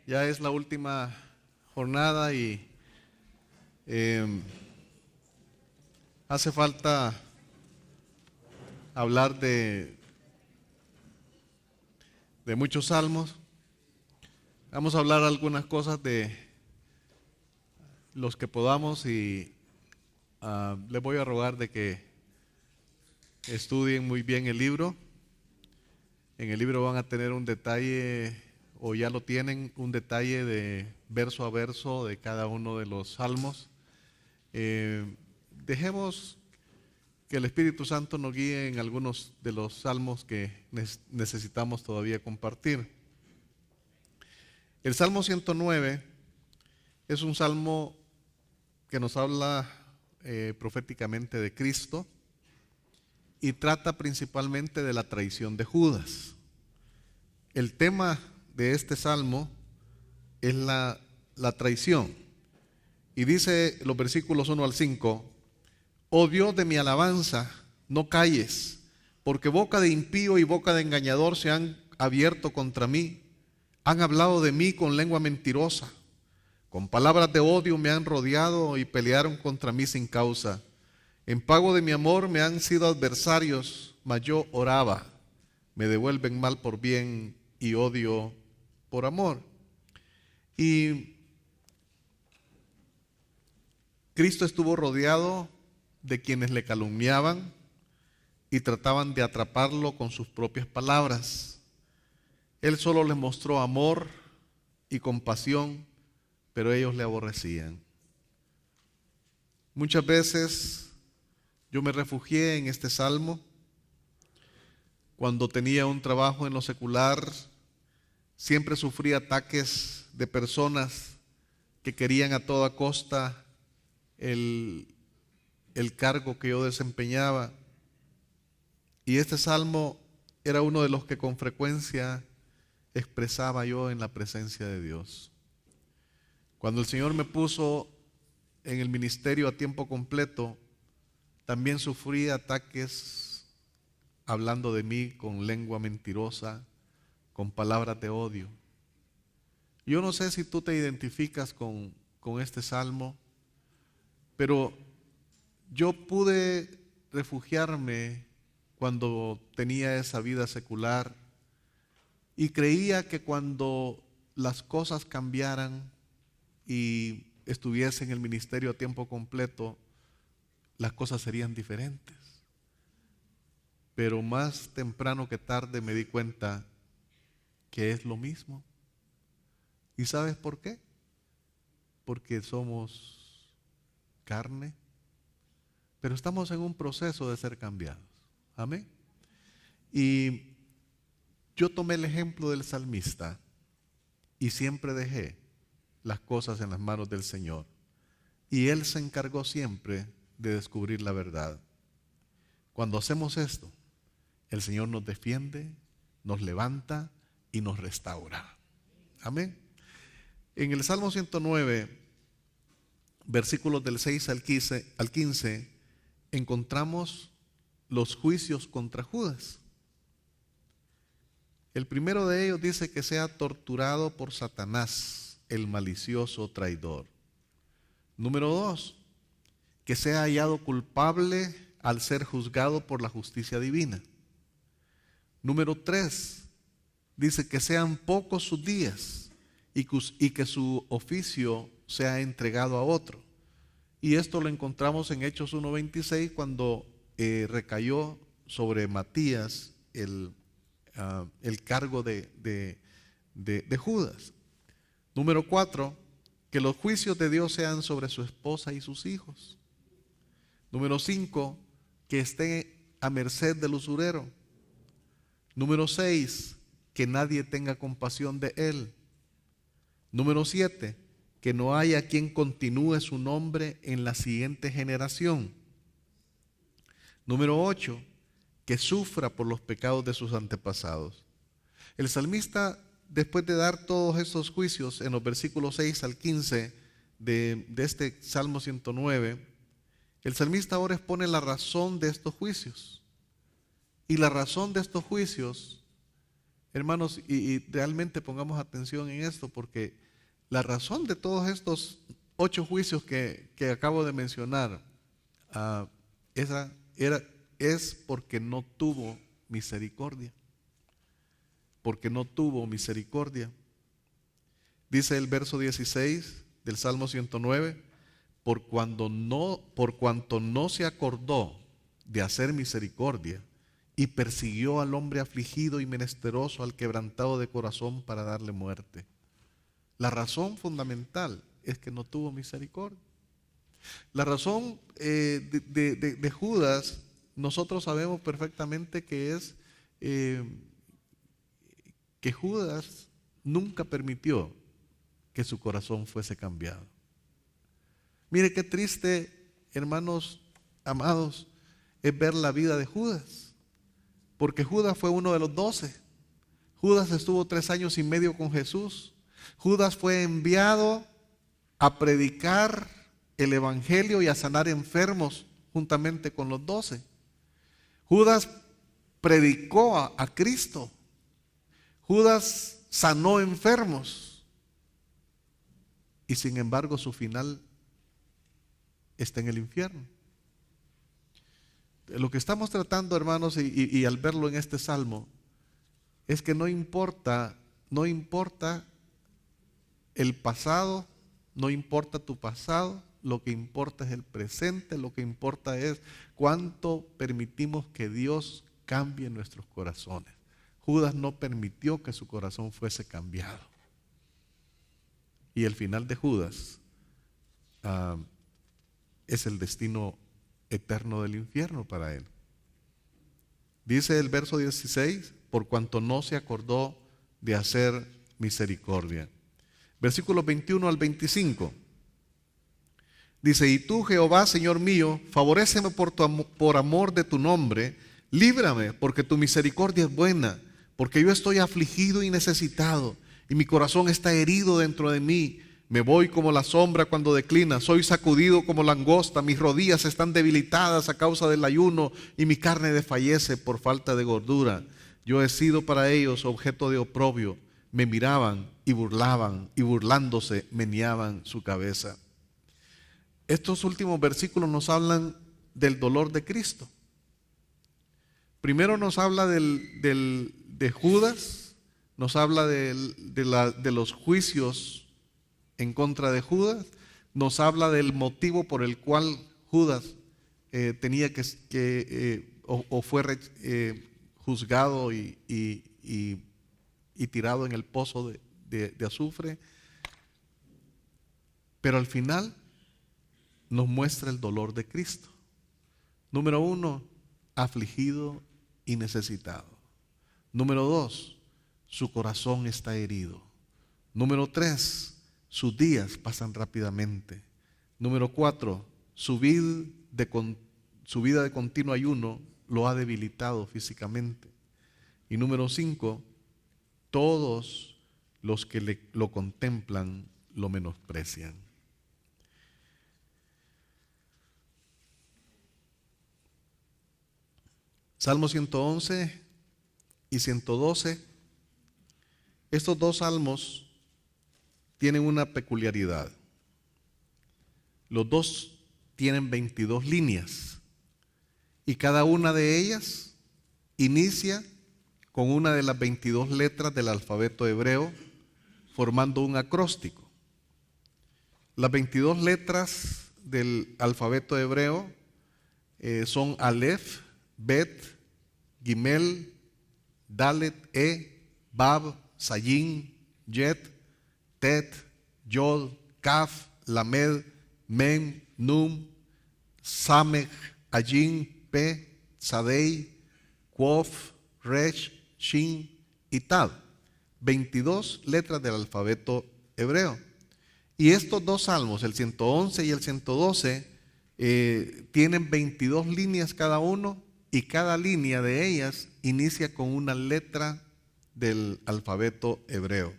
Ya es la última jornada y hace falta hablar de muchos salmos. Vamos a hablar algunas cosas de los que podamos y les voy a rogar de que estudien muy bien el libro. En el libro van a tener un detalle, o ya lo tienen, un detalle de verso a verso de cada uno de los salmos. Dejemos que el Espíritu Santo nos guíe en algunos de los salmos que necesitamos todavía compartir. El Salmo 109 es un salmo que nos habla proféticamente de Cristo y trata principalmente de la traición de Judas. El tema de este salmo es la traición. Y dice los versículos 1 al 5: Oh Dios de mi alabanza, no calles, porque boca de impío y boca de engañador se han abierto contra mí. Han hablado de mí con lengua mentirosa. Con palabras de odio me han rodeado y pelearon contra mí sin causa. En pago de mi amor me han sido adversarios, mas yo oraba. Me devuelven mal por bien y odio por amor. Y Cristo estuvo rodeado de quienes le calumniaban y trataban de atraparlo con sus propias palabras. Él solo les mostró amor y compasión, pero ellos le aborrecían. Muchas veces yo me refugié en este salmo. Cuando tenía un trabajo en lo secular, siempre sufrí ataques de personas que querían a toda costa el cargo que yo desempeñaba. Y este salmo era uno de los que con frecuencia expresaba yo en la presencia de Dios. Cuando el Señor me puso en el ministerio a tiempo completo, también sufrí ataques hablando de mí con lengua mentirosa, con palabras de odio. Yo no sé si tú te identificas con este salmo, pero yo pude refugiarme cuando tenía esa vida secular y creía que cuando las cosas cambiaran y estuviese en el ministerio a tiempo completo, las cosas serían diferentes. Pero más temprano que tarde me di cuenta que es lo mismo. ¿Y sabes por qué? Porque somos carne, pero estamos en un proceso de ser cambiados. Amén. Y yo tomé el ejemplo del salmista y siempre dejé las cosas en las manos del Señor. Y Él se encargó siempre de descubrir la verdad. Cuando hacemos esto, el Señor nos defiende, nos levanta y nos restaura. Amén. En el Salmo 109, versículos del 6 al 15, encontramos los juicios contra Judas. El primero de ellos dice que sea torturado por Satanás, el malicioso traidor. Número 2, que sea hallado culpable al ser juzgado por la justicia divina. Número 3, dice que sean pocos sus días y que su oficio sea entregado a otro. Y esto lo encontramos en Hechos 1:26 cuando recayó sobre Matías el cargo de Judas. Número 4, que los juicios de Dios sean sobre su esposa y sus hijos. Número 5, que esté a merced del usurero. Número 6, que nadie tenga compasión de él. Número 7, que no haya quien continúe su nombre en la siguiente generación. Número 8, que sufra por los pecados de sus antepasados. El salmista, después de dar todos estos juicios en los versículos 6 al 15 de este Salmo 109, el salmista ahora expone la razón de estos juicios. Y la razón de estos juicios Hermanos, y realmente pongamos atención en esto, porque la razón de todos estos 8 juicios que acabo de mencionar, es porque no tuvo misericordia. Porque no tuvo misericordia. Dice el verso 16 del Salmo 109, por cuanto no se acordó de hacer misericordia y persiguió al hombre afligido y menesteroso, al quebrantado de corazón, para darle muerte. La razón fundamental es que no tuvo misericordia. La razón de Judas, nosotros sabemos perfectamente que es que Judas nunca permitió que su corazón fuese cambiado. Mire qué triste, hermanos amados, es ver la vida de Judas, porque Judas fue uno de los 12. Judas estuvo 3 años y medio con Jesús. Judas fue enviado a predicar el evangelio y a sanar enfermos juntamente con los 12. Judas predicó a Cristo. Judas sanó enfermos. Y sin embargo su final está en el infierno. Lo que estamos tratando, hermanos, y al verlo en este salmo, es que no importa el pasado, no importa tu pasado, lo que importa es el presente, lo que importa es cuánto permitimos que Dios cambie nuestros corazones. Judas no permitió que su corazón fuese cambiado. Y el final de Judas es el destino eterno del infierno para él. Dice el verso 16, por cuanto no se acordó de hacer misericordia. Versículos 21 al 25. Dice, y tú, Jehová, Señor mío, favoréceme por amor de tu nombre, líbrame, porque tu misericordia es buena, porque yo estoy afligido y necesitado, y mi corazón está herido dentro de mí. Me voy como la sombra cuando declina, soy sacudido como langosta, mis rodillas están debilitadas a causa del ayuno, y mi carne desfallece por falta de gordura. Yo he sido para ellos objeto de oprobio, me miraban y burlaban, y burlándose meneaban su cabeza. Estos últimos versículos nos hablan del dolor de Cristo. Primero nos habla de Judas, nos habla de los juicios en contra de Judas, nos habla del motivo por el cual Judas tenía o fue juzgado y tirado en el pozo de azufre. Pero al final nos muestra el dolor de Cristo. Número 1, afligido y necesitado. Número 2, su corazón está herido. Número 3, sus días pasan rápidamente. Número 4, su vida de continuo ayuno lo ha debilitado físicamente. Y número 5, todos los que lo contemplan lo menosprecian. Salmo 111 y 112, estos 2 salmos tienen una peculiaridad. Los 2 tienen 22 líneas y cada una de ellas inicia con una de las 22 letras del alfabeto hebreo, formando un acróstico. Las 22 letras del alfabeto hebreo son Aleph, Bet, Gimel, Dalet, Bab, Sayin, Yet, Tet, Yod, Kaf, Lamed, Mem, Num, Samech, Ayin, Pe, Sadei, Quof, Resh, Shin y Tad. 22 letras del alfabeto hebreo. Y estos 2 salmos, el 111 y el 112, tienen 22 líneas cada uno, y cada línea de ellas inicia con una letra del alfabeto hebreo.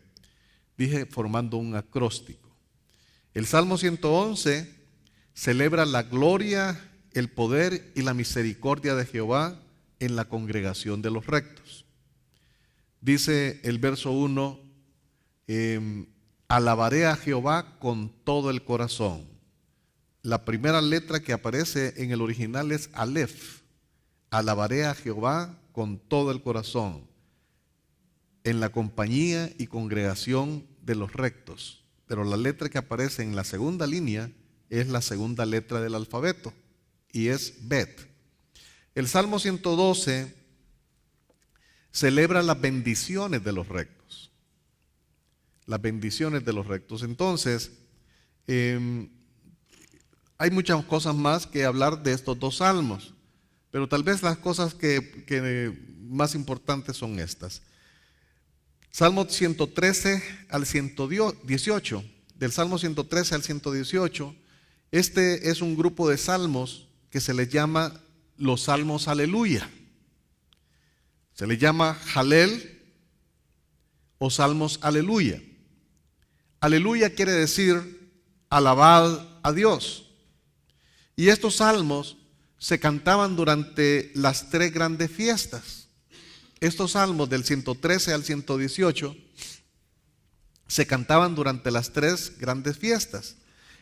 Dije, formando un acróstico. El Salmo 111 celebra la gloria, el poder y la misericordia de Jehová en la congregación de los rectos. Dice el verso 1, alabaré a Jehová con todo el corazón. La primera letra que aparece en el original es Aleph. Alabaré a Jehová con todo el corazón, en la compañía y congregación de los rectos. Pero la letra que aparece en la segunda línea es la segunda letra del alfabeto y es Bet. El Salmo 112 celebra las bendiciones de los rectos. Las bendiciones de los rectos. Entonces, hay muchas cosas más que hablar de estos dos salmos, pero tal vez las cosas que más importantes son estas. Salmo 113 al 118, del Salmo 113 al 118, este es un grupo de salmos que se les llama los salmos aleluya. Se les llama Jalel o salmos aleluya. Aleluya quiere decir alabad a Dios. Y estos salmos se cantaban durante las tres grandes fiestas. Estos salmos del 113 al 118 se cantaban durante las tres grandes fiestas.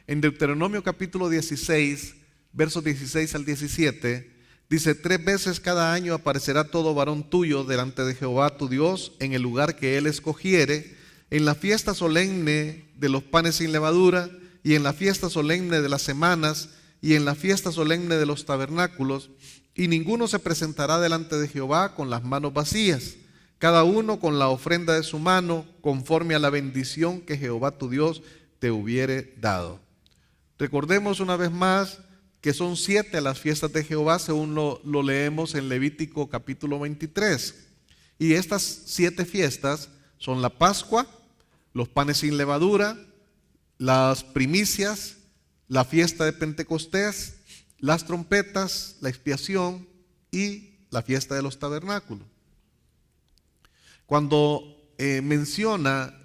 En Deuteronomio capítulo 16, versos 16 al 17, dice: 3 veces cada año aparecerá todo varón tuyo delante de Jehová tu Dios en el lugar que él escogiere, en la fiesta solemne de los panes sin levadura, y en la fiesta solemne de las semanas, y en la fiesta solemne de los tabernáculos, y ninguno se presentará delante de Jehová con las manos vacías, cada uno con la ofrenda de su mano, conforme a la bendición que Jehová tu Dios te hubiere dado. Recordemos una vez más que son 7 las fiestas de Jehová, según lo leemos en Levítico capítulo 23. Y estas 7 fiestas son la Pascua, los panes sin levadura, las primicias, la fiesta de Pentecostés, las trompetas, la expiación y la fiesta de los tabernáculos. Cuando menciona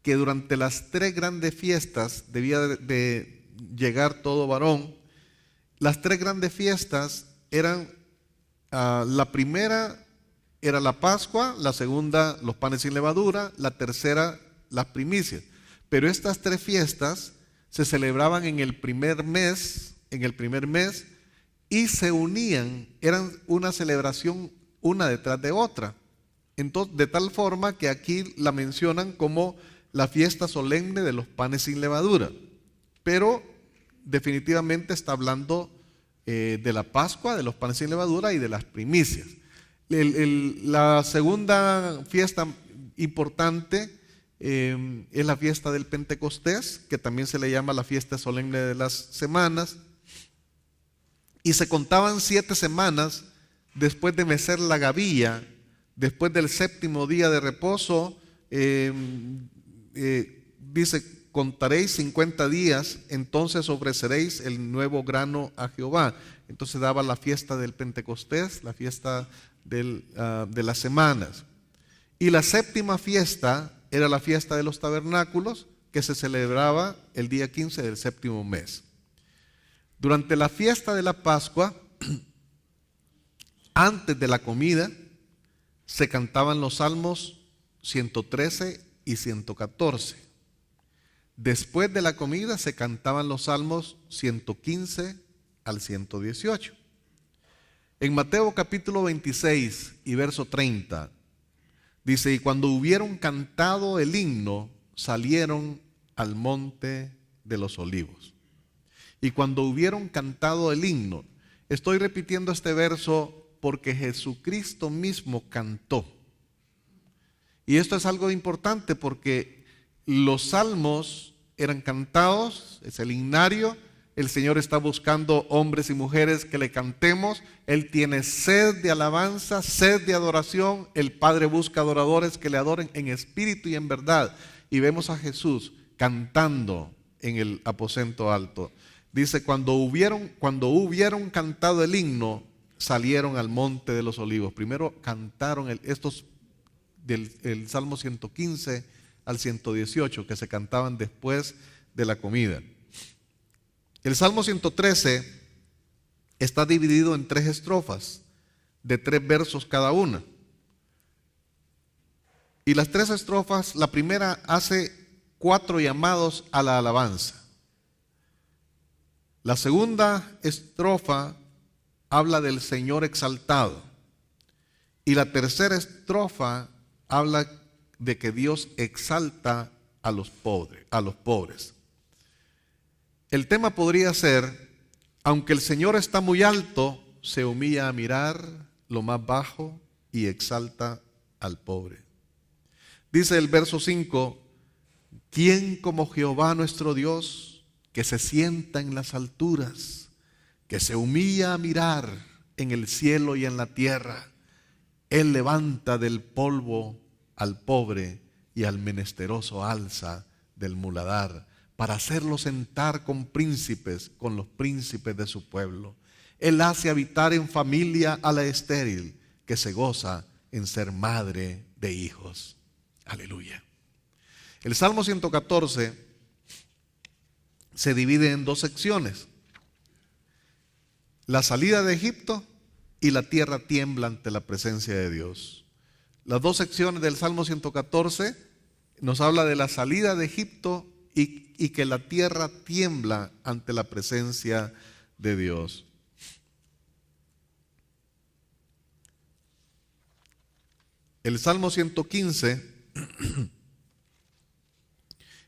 que durante las 3 grandes fiestas debía de llegar todo varón, las 3 grandes fiestas eran, la primera era la Pascua, la segunda los panes sin levadura, la tercera las primicias. Pero estas 3 fiestas se celebraban en el primer mes, y se unían, eran una celebración una detrás de otra. Entonces, de tal forma que aquí la mencionan como la fiesta solemne de los panes sin levadura. Pero definitivamente está hablando de la Pascua, de los panes sin levadura y de las primicias. La segunda fiesta importante es la fiesta del Pentecostés, que también se le llama la fiesta solemne de las semanas, y se contaban 7 semanas después de mecer la gavilla, después del 7º día de reposo. Dice: contaréis 50 días, entonces ofreceréis el nuevo grano a Jehová. Entonces daba la fiesta del Pentecostés, la fiesta de las semanas. Y la 7ª fiesta era la fiesta de los tabernáculos, que se celebraba el día 15 del 7º mes. Durante la fiesta de la Pascua, antes de la comida, se cantaban los salmos 113 y 114. Después de la comida se cantaban los salmos 115 al 118. En Mateo capítulo 26 y verso 30 dice: y cuando hubieron cantado el himno, salieron al monte de los olivos. Y cuando hubieron cantado el himno, estoy repitiendo este verso porque Jesucristo mismo cantó. Y esto es algo importante porque los salmos eran cantados, es el himnario. El Señor está buscando hombres y mujeres que le cantemos. Él tiene sed de alabanza, sed de adoración. El Padre busca adoradores que le adoren en espíritu y en verdad. Y vemos a Jesús cantando en el aposento alto. Dice: cuando hubieron cantado el himno, salieron al monte de los olivos. Primero cantaron estos del Salmo 115 al 118, que se cantaban después de la comida. El Salmo 113 está dividido en 3 estrofas de 3 versos cada una. Y las 3 estrofas, la primera hace 4 llamados a la alabanza. La segunda estrofa habla del Señor exaltado. Y la tercera estrofa habla de que Dios exalta a los pobres. El tema podría ser: aunque el Señor está muy alto, se humilla a mirar lo más bajo y exalta al pobre. Dice el verso 5: ¿quién como Jehová nuestro Dios, que se sienta en las alturas, que se humilla a mirar en el cielo y en la tierra? Él levanta del polvo al pobre y al menesteroso alza del muladar, para hacerlo sentar con los príncipes de su pueblo. Él hace habitar en familia a la estéril, que se goza en ser madre de hijos. Aleluya. El Salmo 114 se divide en 2 secciones: la salida de Egipto y la tierra tiembla ante la presencia de Dios. Las 2 secciones del Salmo 114 nos habla de la salida de Egipto y que la tierra tiembla ante la presencia de Dios. El Salmo 115,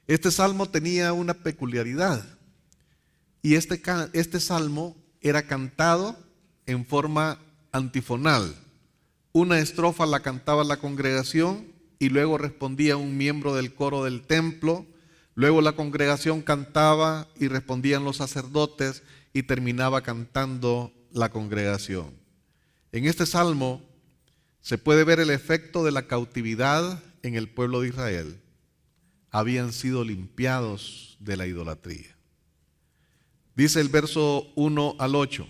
este salmo tenía una peculiaridad, y este salmo era cantado en forma antifonal. Una estrofa la cantaba la congregación y luego respondía un miembro del coro del templo. Luego la congregación cantaba y respondían los sacerdotes, y terminaba cantando la congregación. En este salmo se puede ver el efecto de la cautividad en el pueblo de Israel. Habían sido limpiados de la idolatría. Dice el verso 1 al 8: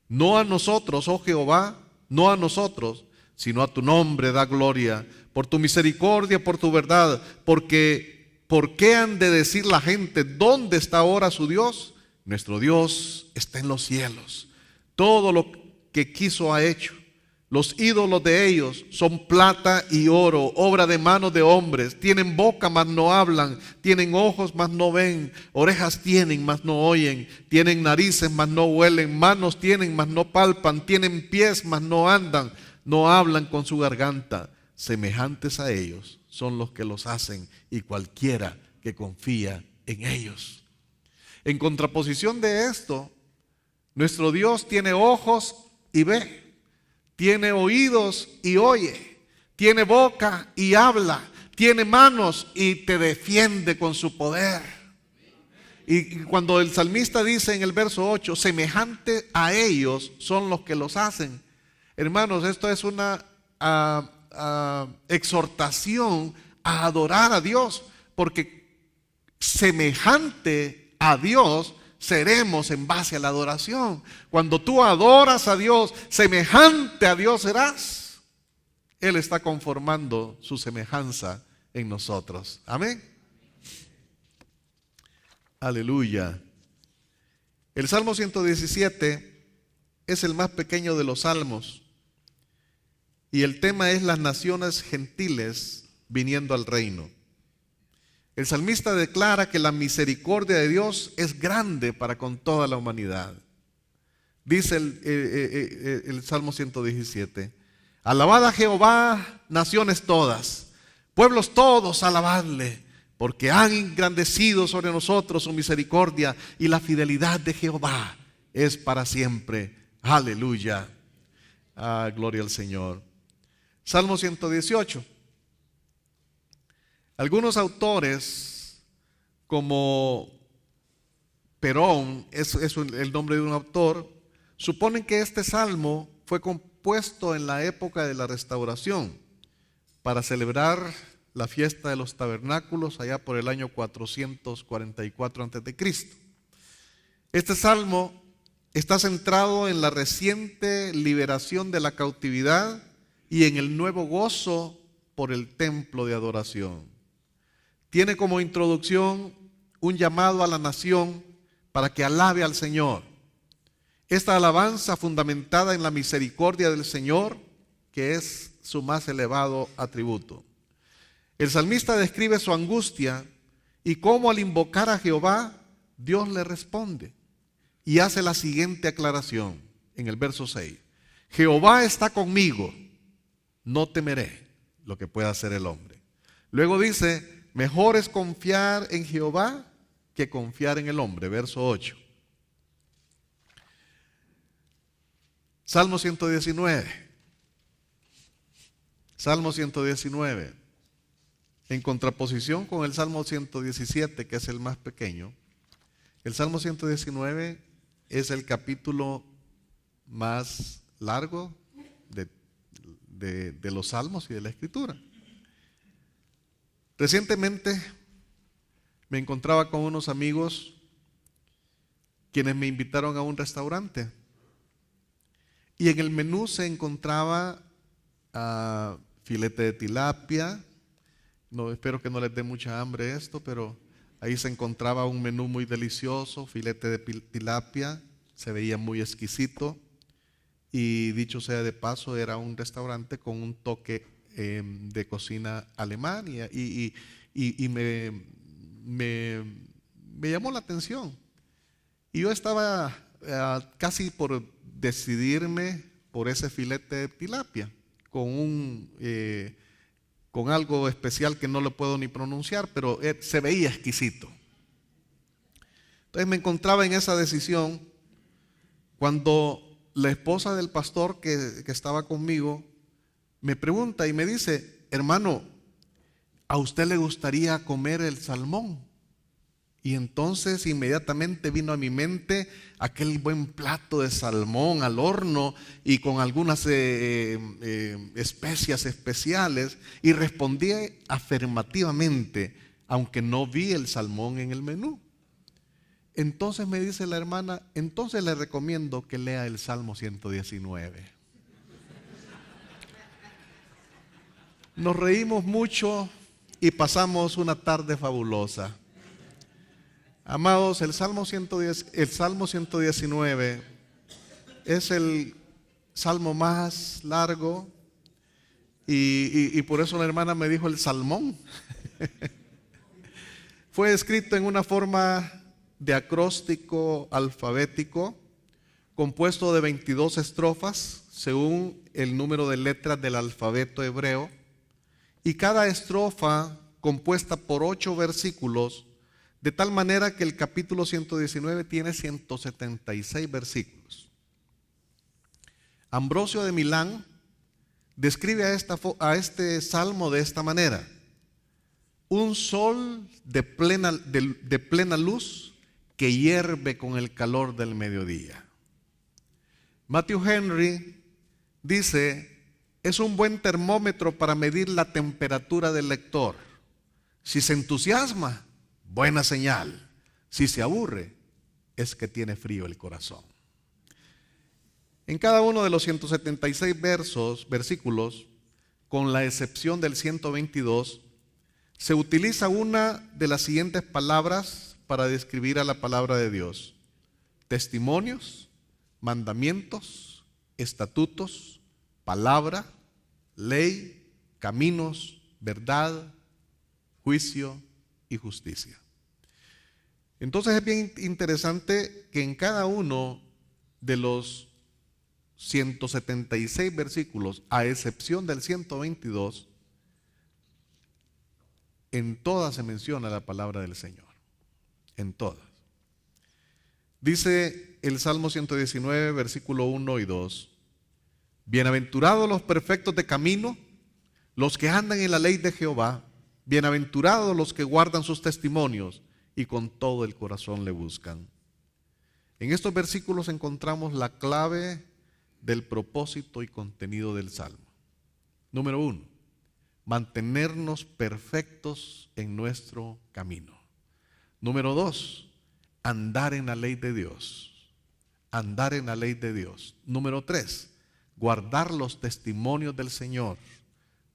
no a nosotros, oh Jehová, no a nosotros, sino a tu nombre da gloria, por tu misericordia, por tu verdad, porque ¿por qué han de decir la gente, ¿dónde está ahora su Dios? Nuestro Dios está en los cielos. Todo lo que quiso ha hecho. Los ídolos de ellos son plata y oro, obra de manos de hombres. Tienen boca, mas no hablan. Tienen ojos, mas no ven. Orejas tienen, mas no oyen. Tienen narices, mas no huelen. Manos tienen, mas no palpan. Tienen pies, mas no andan. No hablan con su garganta. Semejantes a ellos son los que los hacen, y cualquiera que confía en ellos. En contraposición de esto, nuestro Dios tiene ojos y ve. Tiene oídos y oye, tiene boca y habla, tiene manos y te defiende con su poder. Y cuando el salmista dice en el verso 8, semejante a ellos son los que los hacen. Hermanos, esto es una exhortación a adorar a Dios, porque semejante a Dios seremos en base a la adoración. Cuando tú adoras a Dios, semejante a Dios serás. Él está conformando su semejanza en nosotros. Amén. Aleluya. El Salmo 117 es el más pequeño de los salmos, y el tema es las naciones gentiles viniendo al reino. El salmista declara que la misericordia de Dios es grande para con toda la humanidad. Dice el Salmo 117: alabad a Jehová, naciones todas, pueblos todos, alabadle, porque han engrandecido sobre nosotros su misericordia, y la fidelidad de Jehová es para siempre. Aleluya. Gloria al Señor. Salmo 118. Algunos autores, como Perón, es el nombre de un autor, suponen que este salmo fue compuesto en la época de la Restauración para celebrar la fiesta de los tabernáculos allá por el año 444 a.C. Este salmo está centrado en la reciente liberación de la cautividad y en el nuevo gozo por el templo de adoración. Tiene como introducción un llamado a la nación para que alabe al Señor. Esta alabanza fundamentada en la misericordia del Señor, que es su más elevado atributo. El salmista describe su angustia y cómo al invocar a Jehová, Dios le responde. Y hace la siguiente aclaración en el verso 6. Jehová está conmigo, no temeré lo que pueda hacer el hombre. Luego dice, mejor es confiar en Jehová que confiar en el hombre. Verso 8. Salmo 119. Salmo 119. En contraposición con el Salmo 117, que es el más pequeño, el Salmo 119 es el capítulo más largo de los salmos y de la escritura. Recientemente me encontraba con unos amigos quienes me invitaron a un restaurante y en el menú se encontraba filete de tilapia. No, espero que no les dé mucha hambre esto, pero ahí se encontraba un menú muy delicioso, filete de tilapia, se veía muy exquisito y dicho sea de paso era un restaurante con un toque de cocina alemana y me llamó la atención. Y yo estaba casi por decidirme por ese filete de tilapia con algo especial que no lo puedo ni pronunciar, pero se veía exquisito. Entonces me encontraba en esa decisión cuando la esposa del pastor que estaba conmigo me pregunta y me dice, hermano, ¿a usted le gustaría comer el salmón? Y entonces inmediatamente vino a mi mente aquel buen plato de salmón al horno y con algunas especias especiales, y respondí afirmativamente, aunque no vi el salmón en el menú. Entonces me dice la hermana, entonces le recomiendo que lea el Salmo 119. Nos reímos mucho y pasamos una tarde fabulosa. Amados, el Salmo 119 es el salmo más largo y por eso la hermana me dijo el salmón. Fue escrito en una forma de acróstico alfabético, compuesto de 22 estrofas según el número de letras del alfabeto hebreo, y cada estrofa compuesta por 8 versículos, de tal manera que el capítulo 119 tiene 176 versículos. Ambrosio de Milán describe a este salmo de esta manera: un sol de plena luz que hierve con el calor del mediodía. Matthew Henry dice, es un buen termómetro para medir la temperatura del lector. Si se entusiasma, buena señal. Si se aburre, es que tiene frío el corazón. En cada uno de los 176 versículos, con la excepción del 122, se utiliza una de las siguientes palabras para describir a la palabra de Dios: testimonios, mandamientos, estatutos, palabra, ley, caminos, verdad, juicio y justicia. Entonces es bien interesante que en cada uno de los 176 versículos, a excepción del 122, en todas se menciona la palabra del Señor. En todas. Dice el Salmo 119, versículo 1 y 2: bienaventurados los perfectos de camino, los que andan en la ley de Jehová. Bienaventurados los que guardan sus testimonios y con todo el corazón le buscan. En estos versículos encontramos la clave del propósito y contenido del Salmo. Número 1, mantenernos perfectos en nuestro camino. Número 2, andar en la ley de Dios. Andar en la ley de Dios. Número 3, guardar los testimonios del Señor.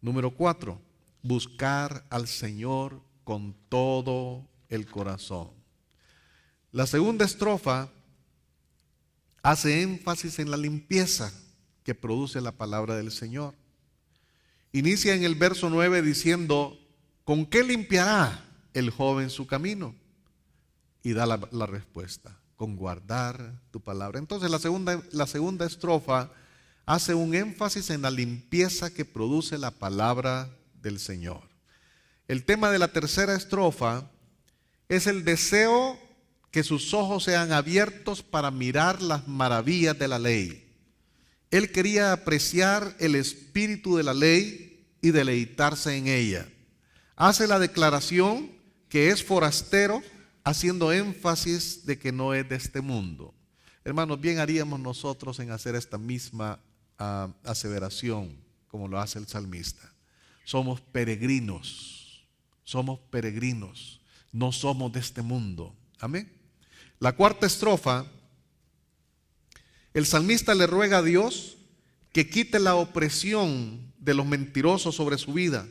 Número 4, buscar al Señor con todo el corazón. La segunda estrofa hace énfasis en la limpieza que produce la palabra del Señor. Inicia en el verso 9 diciendo: ¿con qué limpiará el joven su camino? Y da la respuesta: con guardar tu palabra. Entonces la segunda estrofa hace un énfasis en la limpieza que produce la palabra del Señor. El tema de la tercera estrofa es el deseo que sus ojos sean abiertos para mirar las maravillas de la ley. Él quería apreciar el espíritu de la ley y deleitarse en ella. Hace la declaración que es forastero, haciendo énfasis de que no es de este mundo. Hermanos, bien haríamos nosotros en hacer esta misma aseveración, como lo hace el salmista. Somos peregrinos, no somos de este mundo. Amén. La cuarta estrofa, el salmista le ruega a Dios que quite la opresión de los mentirosos sobre su vida.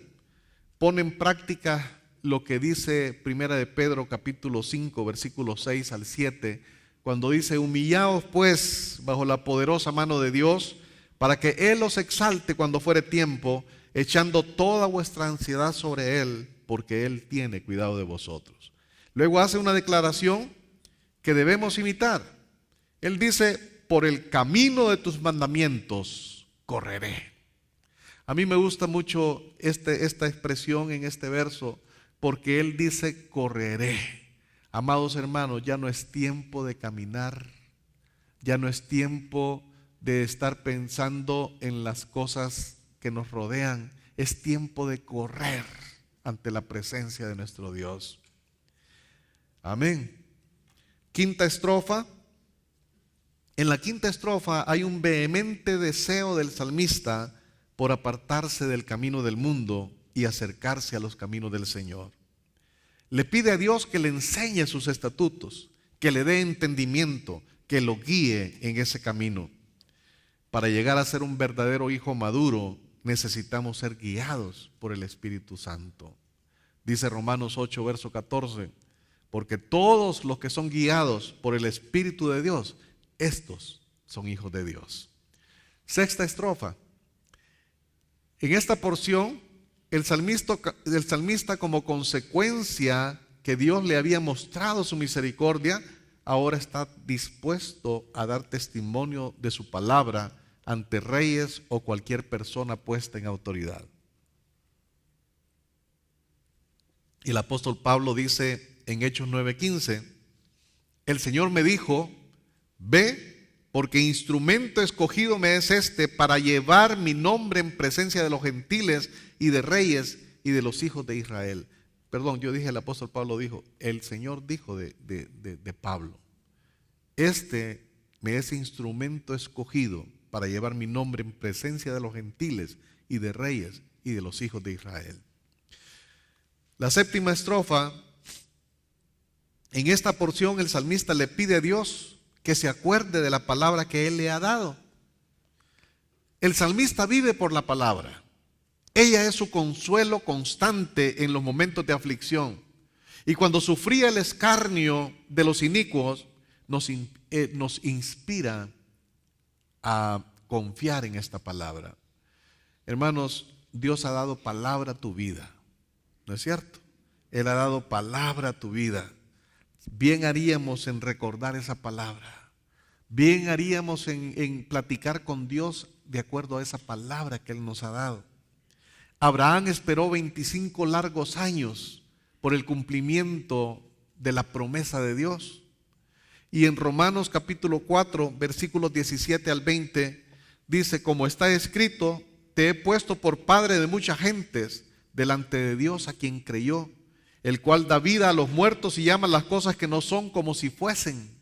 Pone en práctica lo que dice Primera de Pedro capítulo 5 versículos 6 al 7, cuando dice: humillaos pues bajo la poderosa mano de Dios, para que Él os exalte cuando fuere tiempo, echando toda vuestra ansiedad sobre Él, porque Él tiene cuidado de vosotros. Luego hace una declaración que debemos imitar. Él dice: por el camino de tus mandamientos correré. A mí me gusta mucho esta expresión en este verso, porque Él dice correré. Amados hermanos, ya no es tiempo de caminar, ya no es tiempo de estar pensando en las cosas que nos rodean, es tiempo de correr ante la presencia de nuestro Dios. Amén. Quinta estrofa. En la quinta estrofa hay un vehemente deseo del salmista por apartarse del camino del mundo y acercarse a los caminos del Señor. Le pide a Dios que le enseñe sus estatutos, que le dé entendimiento, que lo guíe en ese camino. Para llegar a ser un verdadero hijo maduro, necesitamos ser guiados por el Espíritu Santo. Dice Romanos 8, verso 14, porque todos los que son guiados por el Espíritu de Dios, estos son hijos de Dios. Sexta estrofa. En esta porción, el salmista, como consecuencia que Dios le había mostrado su misericordia, ahora está dispuesto a dar testimonio de su palabra ante reyes o cualquier persona puesta en autoridad. Y el apóstol Pablo dice en Hechos 9:15, el Señor me dijo: ve, porque instrumento escogido me es este para llevar mi nombre en presencia de los gentiles y de reyes y de los hijos de Israel. Perdón, yo dije, el apóstol Pablo dijo, el Señor dijo de Pablo: este me es instrumento escogido para llevar mi nombre en presencia de los gentiles y de reyes y de los hijos de Israel. La séptima estrofa, en esta porción el salmista le pide a Dios que se acuerde de la palabra que Él le ha dado. El salmista vive por la palabra. Ella es su consuelo constante en los momentos de aflicción. Y cuando sufría el escarnio de los inicuos, nos inspira a confiar en esta palabra. Hermanos, Dios ha dado palabra a tu vida, ¿no es cierto? Él ha dado palabra a tu vida. Bien haríamos en recordar esa palabra. Bien haríamos en platicar con Dios de acuerdo a esa palabra que Él nos ha dado. Abraham esperó 25 largos años por el cumplimiento de la promesa de Dios. Y en Romanos capítulo 4, versículos 17 al 20, dice: como está escrito, te he puesto por padre de muchas gentes delante de Dios a quien creyó, el cual da vida a los muertos y llama las cosas que no son como si fuesen.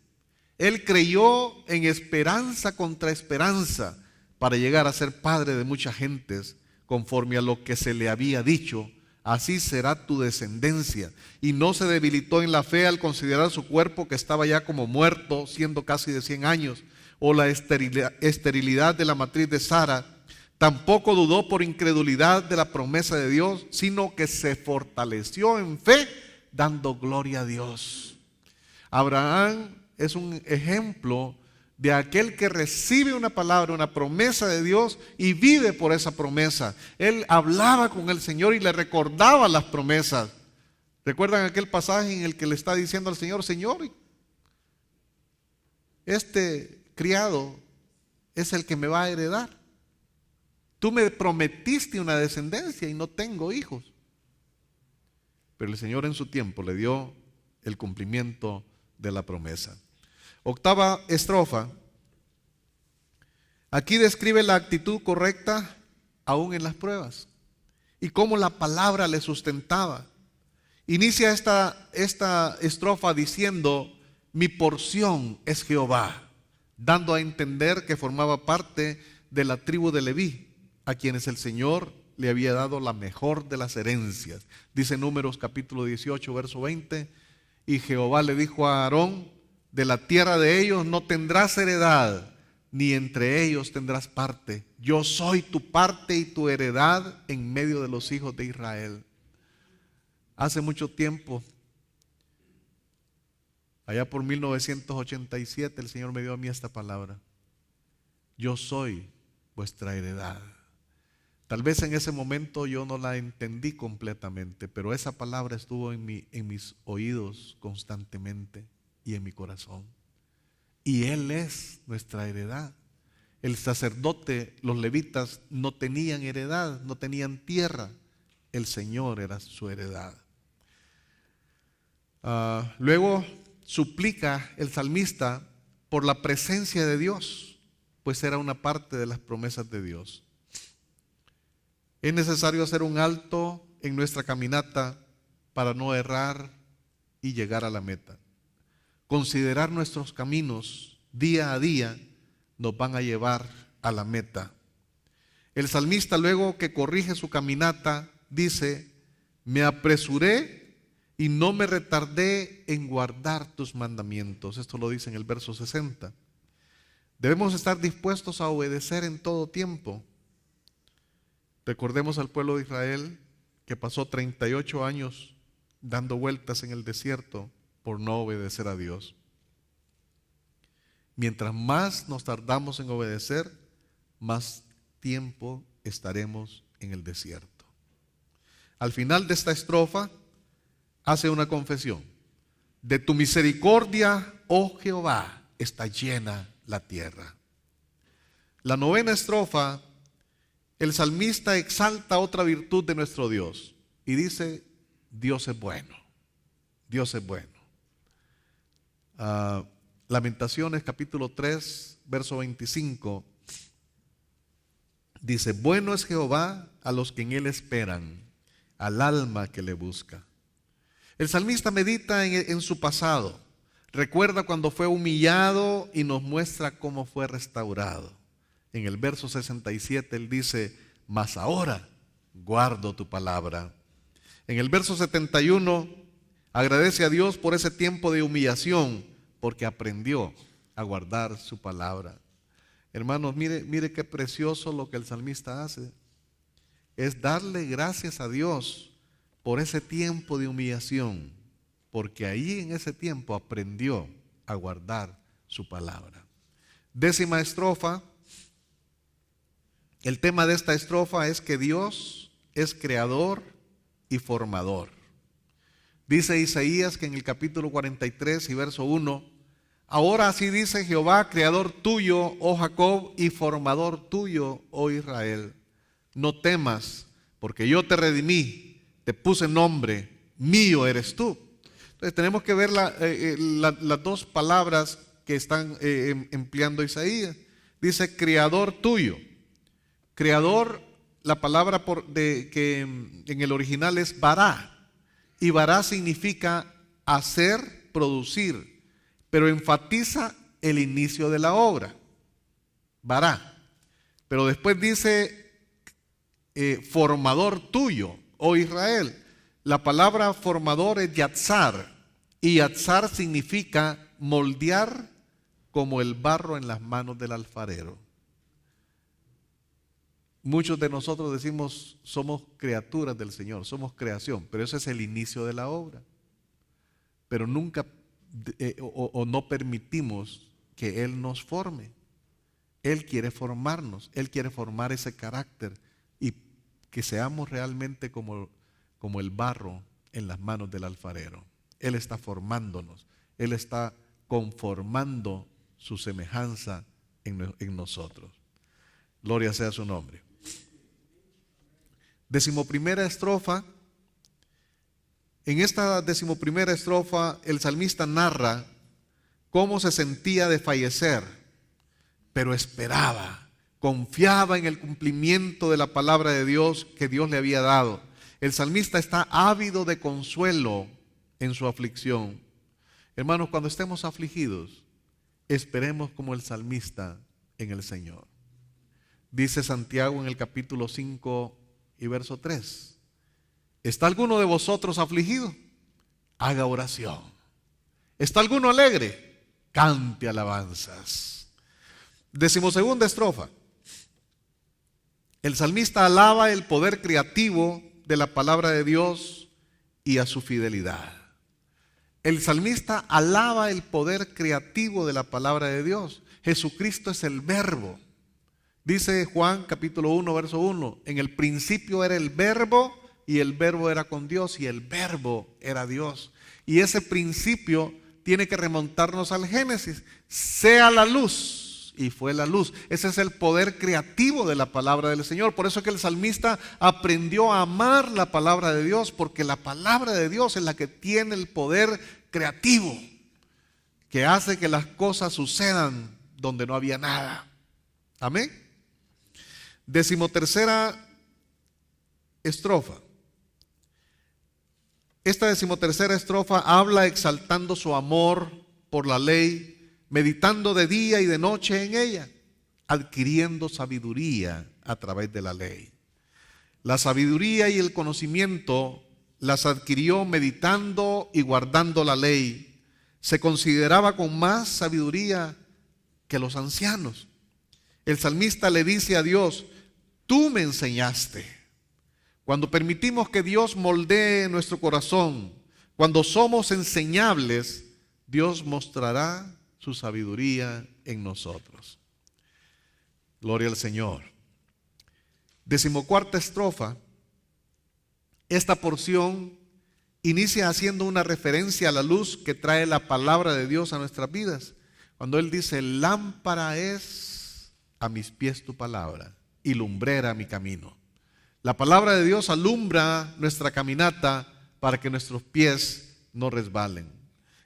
Él creyó en esperanza contra esperanza para llegar a ser padre de muchas gentes, conforme a lo que se le había dicho: así será tu descendencia. Y no se debilitó en la fe al considerar su cuerpo, que estaba ya como muerto, siendo casi de 100 años, o la esterilidad de la matriz de Sara. Tampoco dudó por incredulidad de la promesa de Dios, sino que se fortaleció en fe, dando gloria a Dios. Abraham es un ejemplo de aquel que recibe una palabra, una promesa de Dios y vive por esa promesa. Él hablaba con el Señor y le recordaba las promesas. ¿Recuerdan aquel pasaje en el que le está diciendo al Señor: Señor, este criado es el que me va a heredar? Tú me prometiste una descendencia y no tengo hijos. Pero el Señor en su tiempo le dio el cumplimiento de la promesa. Octava estrofa. Aquí describe la actitud correcta aún en las pruebas y cómo la palabra le sustentaba. Inicia esta estrofa diciendo: mi porción es Jehová, dando a entender que formaba parte de la tribu de Leví, a quienes el Señor le había dado la mejor de las herencias. Dice Números capítulo 18, verso 20: y Jehová le dijo a Aarón: de la tierra de ellos no tendrás heredad, ni entre ellos tendrás parte. Yo soy tu parte y tu heredad en medio de los hijos de Israel. Hace mucho tiempo, allá por 1987, el Señor me dio a mí esta palabra: yo soy vuestra heredad. Tal vez en ese momento yo no la entendí completamente, pero esa palabra estuvo en mis oídos constantemente y en mi corazón. Y Él es nuestra heredad. El sacerdote, los levitas no tenían heredad, no tenían tierra. El Señor era su heredad. Luego suplica el salmista por la presencia de Dios, pues era una parte de las promesas de Dios. Es necesario hacer un alto en nuestra caminata para no errar y llegar a la meta. Considerar nuestros caminos día a día nos van a llevar a la meta. El salmista, luego que corrige su caminata, dice: me apresuré y no me retardé en guardar tus mandamientos. Esto lo dice en el verso 60. Debemos estar dispuestos a obedecer en todo tiempo. Recordemos al pueblo de Israel que pasó 38 años dando vueltas en el desierto por no obedecer a Dios. Mientras más nos tardamos en obedecer, más tiempo estaremos en el desierto. Al final de esta estrofa hace una confesión: de tu misericordia, oh Jehová, está llena la tierra. La novena estrofa, el salmista exalta otra virtud de nuestro Dios y dice: Dios es bueno, Dios es bueno. Lamentaciones capítulo 3, verso 25, dice: bueno es Jehová a los que en Él esperan, al alma que le busca. El salmista medita en su pasado, recuerda cuando fue humillado y nos muestra cómo fue restaurado. En el verso 67 él dice: mas ahora guardo tu palabra. En el verso 71 agradece a Dios por ese tiempo de humillación, porque aprendió a guardar su palabra. Hermanos, mire qué precioso lo que el salmista hace. Es darle gracias a Dios por ese tiempo de humillación, porque ahí en ese tiempo aprendió a guardar su palabra. Décima estrofa. El tema de esta estrofa es que Dios es creador y formador. Dice Isaías que en el capítulo 43 y verso 1: ahora así dice Jehová, creador tuyo, oh Jacob, y formador tuyo, oh Israel. No temas, porque yo te redimí, te puse nombre, mío eres tú. Entonces tenemos que ver las dos palabras que están empleando Isaías. Dice creador tuyo. Creador, la palabra que en el original es bará. Y bará significa hacer, producir, pero enfatiza el inicio de la obra. Bará. Pero después dice formador tuyo, oh Israel. La palabra formador es yatzar, y yatzar significa moldear como el barro en las manos del alfarero. Muchos de nosotros decimos somos criaturas del Señor, somos creación, pero ese es el inicio de la obra. Pero nunca no permitimos que Él nos forme. Él quiere formarnos, Él quiere formar ese carácter y que seamos realmente como el barro en las manos del alfarero. Él está formándonos, Él está conformando su semejanza en nosotros. Gloria sea su nombre. 11ª estrofa. En esta 11ª estrofa el salmista narra cómo se sentía de fallecer, pero esperaba, confiaba en el cumplimiento de la palabra de Dios que Dios le había dado. El salmista está ávido de consuelo en su aflicción. Hermanos, cuando estemos afligidos, esperemos como el salmista en el Señor. Dice Santiago en el capítulo 5 y verso 3: ¿está alguno de vosotros afligido? Haga oración. ¿Está alguno alegre? Cante alabanzas. 12ª estrofa. El salmista alaba el poder creativo de la palabra de Dios y a su fidelidad. El salmista alaba el poder creativo de la palabra de Dios. Jesucristo es el verbo. Dice Juan capítulo 1 verso 1: en el principio era el verbo y el verbo era con Dios y el verbo era Dios. Y ese principio tiene que remontarnos al Génesis. Sea la luz, y fue la luz. Ese es el poder creativo de la palabra del Señor. Por eso es que el salmista aprendió a amar la palabra de Dios, porque la palabra de Dios es la que tiene el poder creativo que hace que las cosas sucedan donde no había nada. Amén. 13ª estrofa. Esta 13ª estrofa habla exaltando su amor por la ley, meditando de día y de noche en ella, adquiriendo sabiduría a través de la ley. La sabiduría y el conocimiento las adquirió meditando y guardando la ley. Se consideraba con más sabiduría que los ancianos. El salmista le dice a Dios: tú me enseñaste. Cuando permitimos que Dios moldee nuestro corazón, cuando somos enseñables, Dios mostrará su sabiduría en nosotros. Gloria al Señor. 14ª estrofa. Esta porción inicia haciendo una referencia a la luz que trae la palabra de Dios a nuestras vidas. Cuando Él dice: lámpara es a mis pies tu palabra y lumbrera mi camino. La palabra de Dios alumbra nuestra caminata para que nuestros pies no resbalen.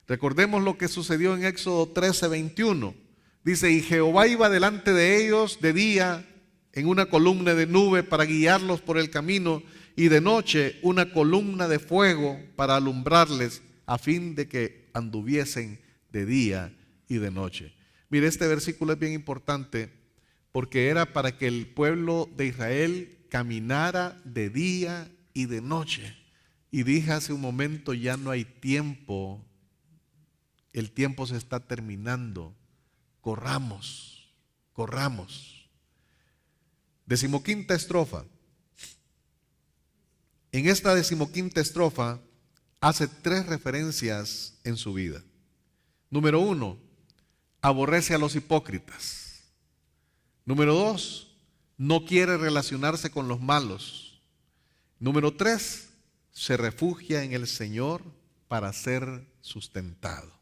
Recordemos lo que sucedió en Éxodo 13:21. Dice: y Jehová iba delante de ellos de día en una columna de nube para guiarlos por el camino, y de noche una columna de fuego para alumbrarles, a fin de que anduviesen de día y de noche. Mire, este versículo es bien importante porque era para que el pueblo de Israel caminara de día y de noche. Y dije hace un momento, ya no hay tiempo, el tiempo se está terminando. Corramos, corramos. 15ª estrofa. En esta 15ª estrofa hace 3 referencias en su vida. Número 1, aborrece a los hipócritas. Número 2, no quiere relacionarse con los malos. Número 3, se refugia en el Señor para ser sustentado.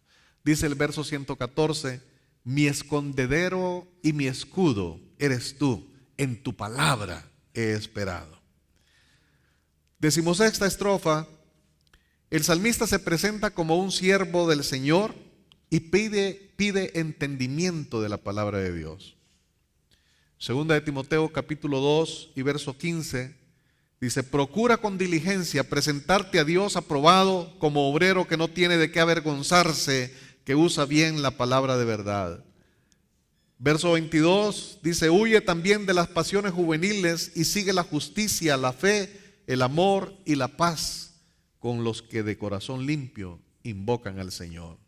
Dice el verso 114: mi escondedero y mi escudo eres tú, en tu palabra he esperado. 16ª estrofa. El salmista se presenta como un siervo del Señor y pide entendimiento de la palabra de Dios. Segunda de Timoteo capítulo 2 y verso 15 dice: procura con diligencia presentarte a Dios aprobado como obrero que no tiene de qué avergonzarse, que usa bien la palabra de verdad. Verso 22 dice: huye también de las pasiones juveniles y sigue la justicia, la fe, el amor y la paz con los que de corazón limpio invocan al Señor.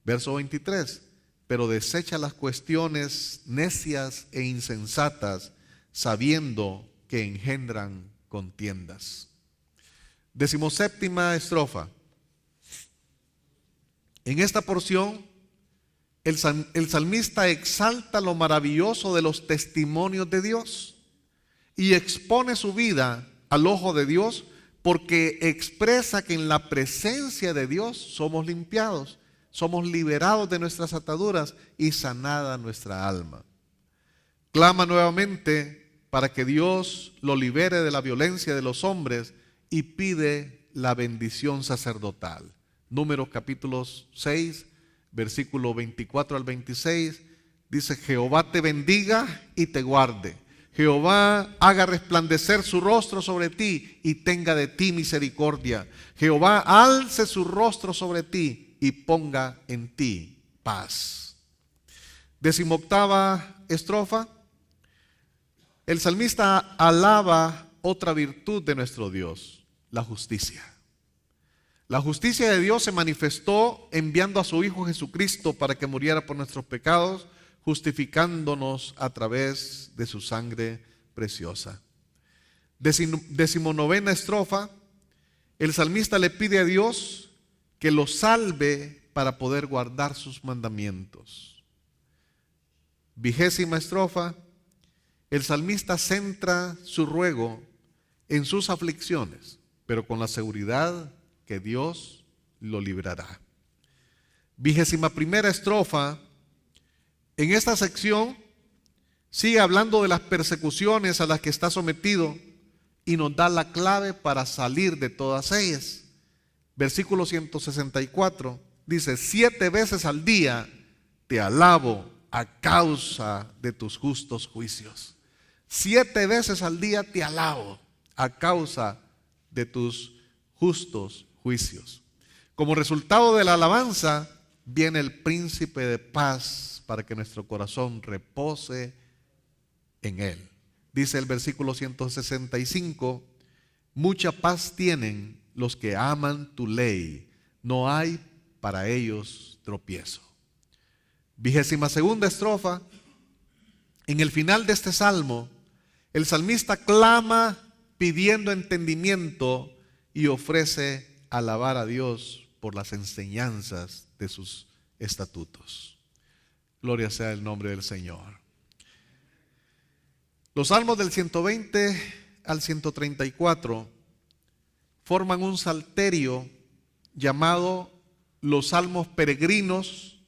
Verso 23: pero desecha las cuestiones necias e insensatas, sabiendo que engendran contiendas. 17ª estrofa. En esta porción, el salmista exalta lo maravilloso de los testimonios de Dios y expone su vida al ojo de Dios, porque expresa que en la presencia de Dios somos limpiados, somos liberados de nuestras ataduras y sanada nuestra alma. Clama nuevamente para que Dios lo libere de la violencia de los hombres y pide la bendición sacerdotal. Números capítulos 6, versículo 24 al 26, dice: Jehová te bendiga y te guarde. Jehová haga resplandecer su rostro sobre ti y tenga de ti misericordia. Jehová alce su rostro sobre ti y ponga en ti paz. 18ª estrofa. El salmista alaba otra virtud de nuestro Dios, la justicia. La justicia de Dios se manifestó enviando a su Hijo Jesucristo para que muriera por nuestros pecados, justificándonos a través de su sangre preciosa. 19ª estrofa. El salmista le pide a Dios que lo salve para poder guardar sus mandamientos. 20ª estrofa. El salmista centra su ruego en sus aflicciones, pero con la seguridad que Dios lo librará. 21ª estrofa. En esta sección sigue hablando de las persecuciones a las que está sometido y nos da la clave para salir de todas ellas. Versículo 164 dice: 7 veces al día te alabo a causa de tus justos juicios. 7 veces al día te alabo a causa de tus justos juicios. Como resultado de la alabanza viene el príncipe de paz para que nuestro corazón repose en él. Dice el versículo 165: mucha paz tienen los que aman tu ley, no hay para ellos tropiezo. 22ª estrofa. En el final de este salmo, el salmista clama pidiendo entendimiento y ofrece alabar a Dios por las enseñanzas de sus estatutos. Gloria sea el nombre del Señor. Los salmos del 120 al 134 forman un salterio llamado los salmos peregrinos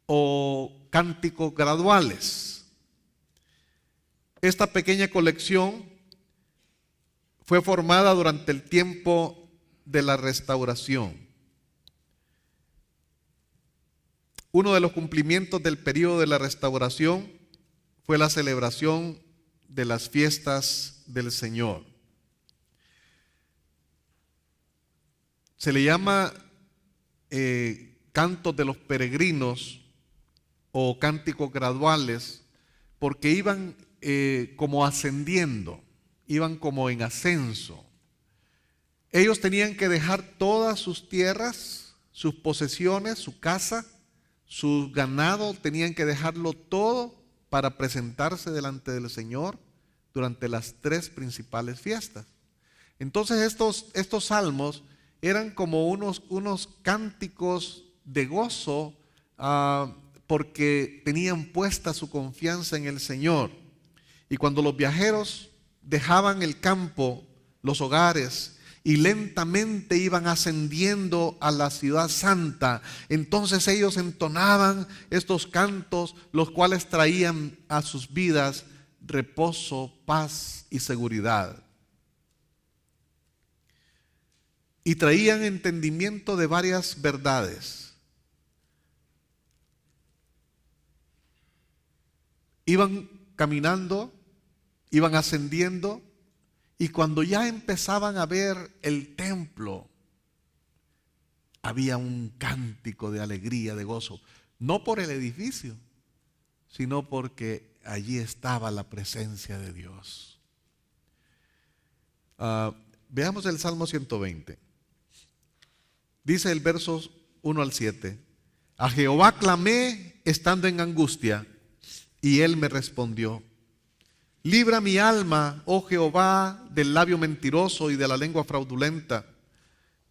o cánticos graduales. Esta pequeña colección fue formada durante el tiempo de la restauración. Uno de los cumplimientos del periodo de la restauración fue la celebración de las fiestas del Señor. Se le llama cantos de los peregrinos o cánticos graduales porque iban como ascendiendo, iban como en ascenso. Ellos tenían que dejar todas sus tierras, sus posesiones, su casa, su ganado, tenían que dejarlo todo para presentarse delante del Señor durante las 3 principales fiestas. Entonces estos salmos eran como unos cánticos de gozo porque tenían puesta su confianza en el Señor. Y cuando los viajeros dejaban el campo, los hogares, y lentamente iban ascendiendo a la ciudad santa, entonces ellos entonaban estos cantos, los cuales traían a sus vidas reposo, paz y seguridad. Y traían entendimiento de varias verdades. Iban caminando, iban ascendiendo, y cuando ya empezaban a ver el templo, había un cántico de alegría, de gozo, no por el edificio, sino porque allí estaba la presencia de Dios. Veamos el Salmo 120. Dice el versos 1 al 7: a Jehová clamé estando en angustia, y él me respondió. Libra mi alma, oh Jehová, del labio mentiroso y de la lengua fraudulenta.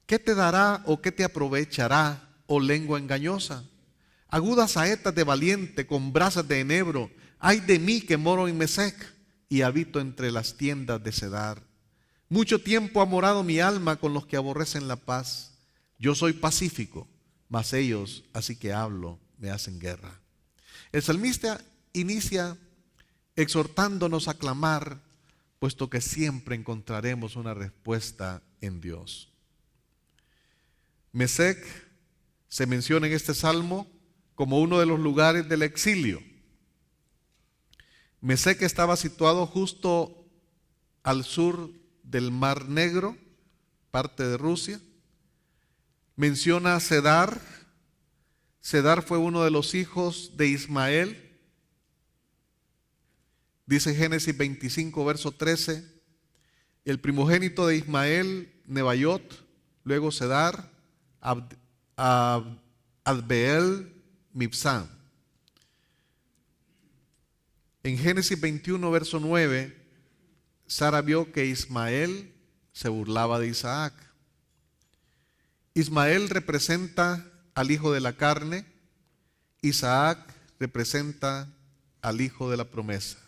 ¿Qué te dará o qué te aprovechará, oh lengua engañosa? agudas saetas de valiente con brasas de enebro. Ay de mí que moro en Mesec y habito entre las tiendas de Cedar. Mucho tiempo ha morado mi alma con los que aborrecen la paz. Yo soy pacífico, mas ellos, así que hablo, me hacen guerra. El salmista inicia exhortándonos a clamar, puesto que siempre encontraremos una respuesta en Dios. Mesec se menciona en este salmo como uno de los lugares del exilio. Mesec estaba situado justo al sur del Mar Negro, parte de Rusia. Menciona a Cedar. Cedar fue uno de los hijos de Ismael. Dice Génesis 25, verso 13, el primogénito de Ismael, Nebaiot, luego Cedar, Adbeel, Mibsam. En Génesis 21, verso 9, Sara vio que Ismael se burlaba de Isaac. Ismael representa al hijo de la carne, Isaac representa al hijo de la promesa.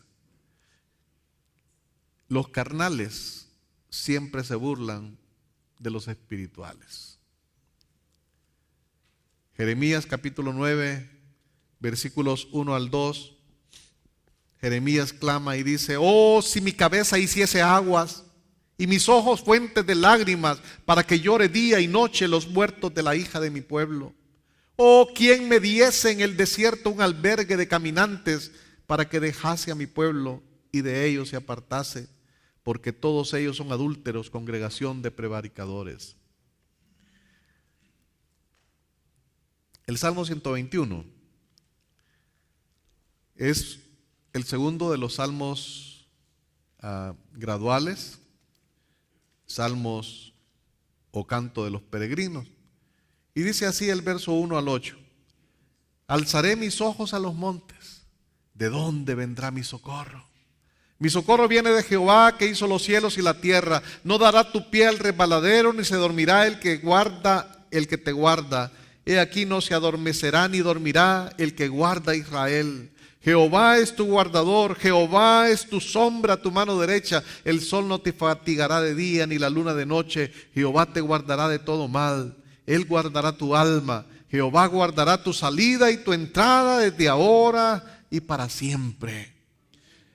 Los carnales siempre se burlan de los espirituales. Jeremías capítulo 9, versículos 1 al 2. Jeremías clama y dice: oh, si mi cabeza hiciese aguas y mis ojos fuentes de lágrimas, para que llore día y noche los muertos de la hija de mi pueblo. Oh, ¿quién me diese en el desierto un albergue de caminantes, para que dejase a mi pueblo y de ellos se apartase? Porque todos ellos son adúlteros, congregación de prevaricadores. El Salmo 121 es el segundo de los salmos graduales, salmos o canto de los peregrinos. Y dice así el verso 1 al 8: alzaré mis ojos a los montes, ¿de dónde vendrá mi socorro? Mi socorro viene de Jehová, que hizo los cielos y la tierra. No dará tu pie al resbaladero, ni se dormirá el que te guarda. He aquí no se adormecerá ni dormirá el que guarda a Israel. Jehová es tu guardador, Jehová es tu sombra a tu mano derecha. El sol no te fatigará de día, ni la luna de noche. Jehová te guardará de todo mal. Él guardará tu alma. Jehová guardará tu salida y tu entrada desde ahora y para siempre.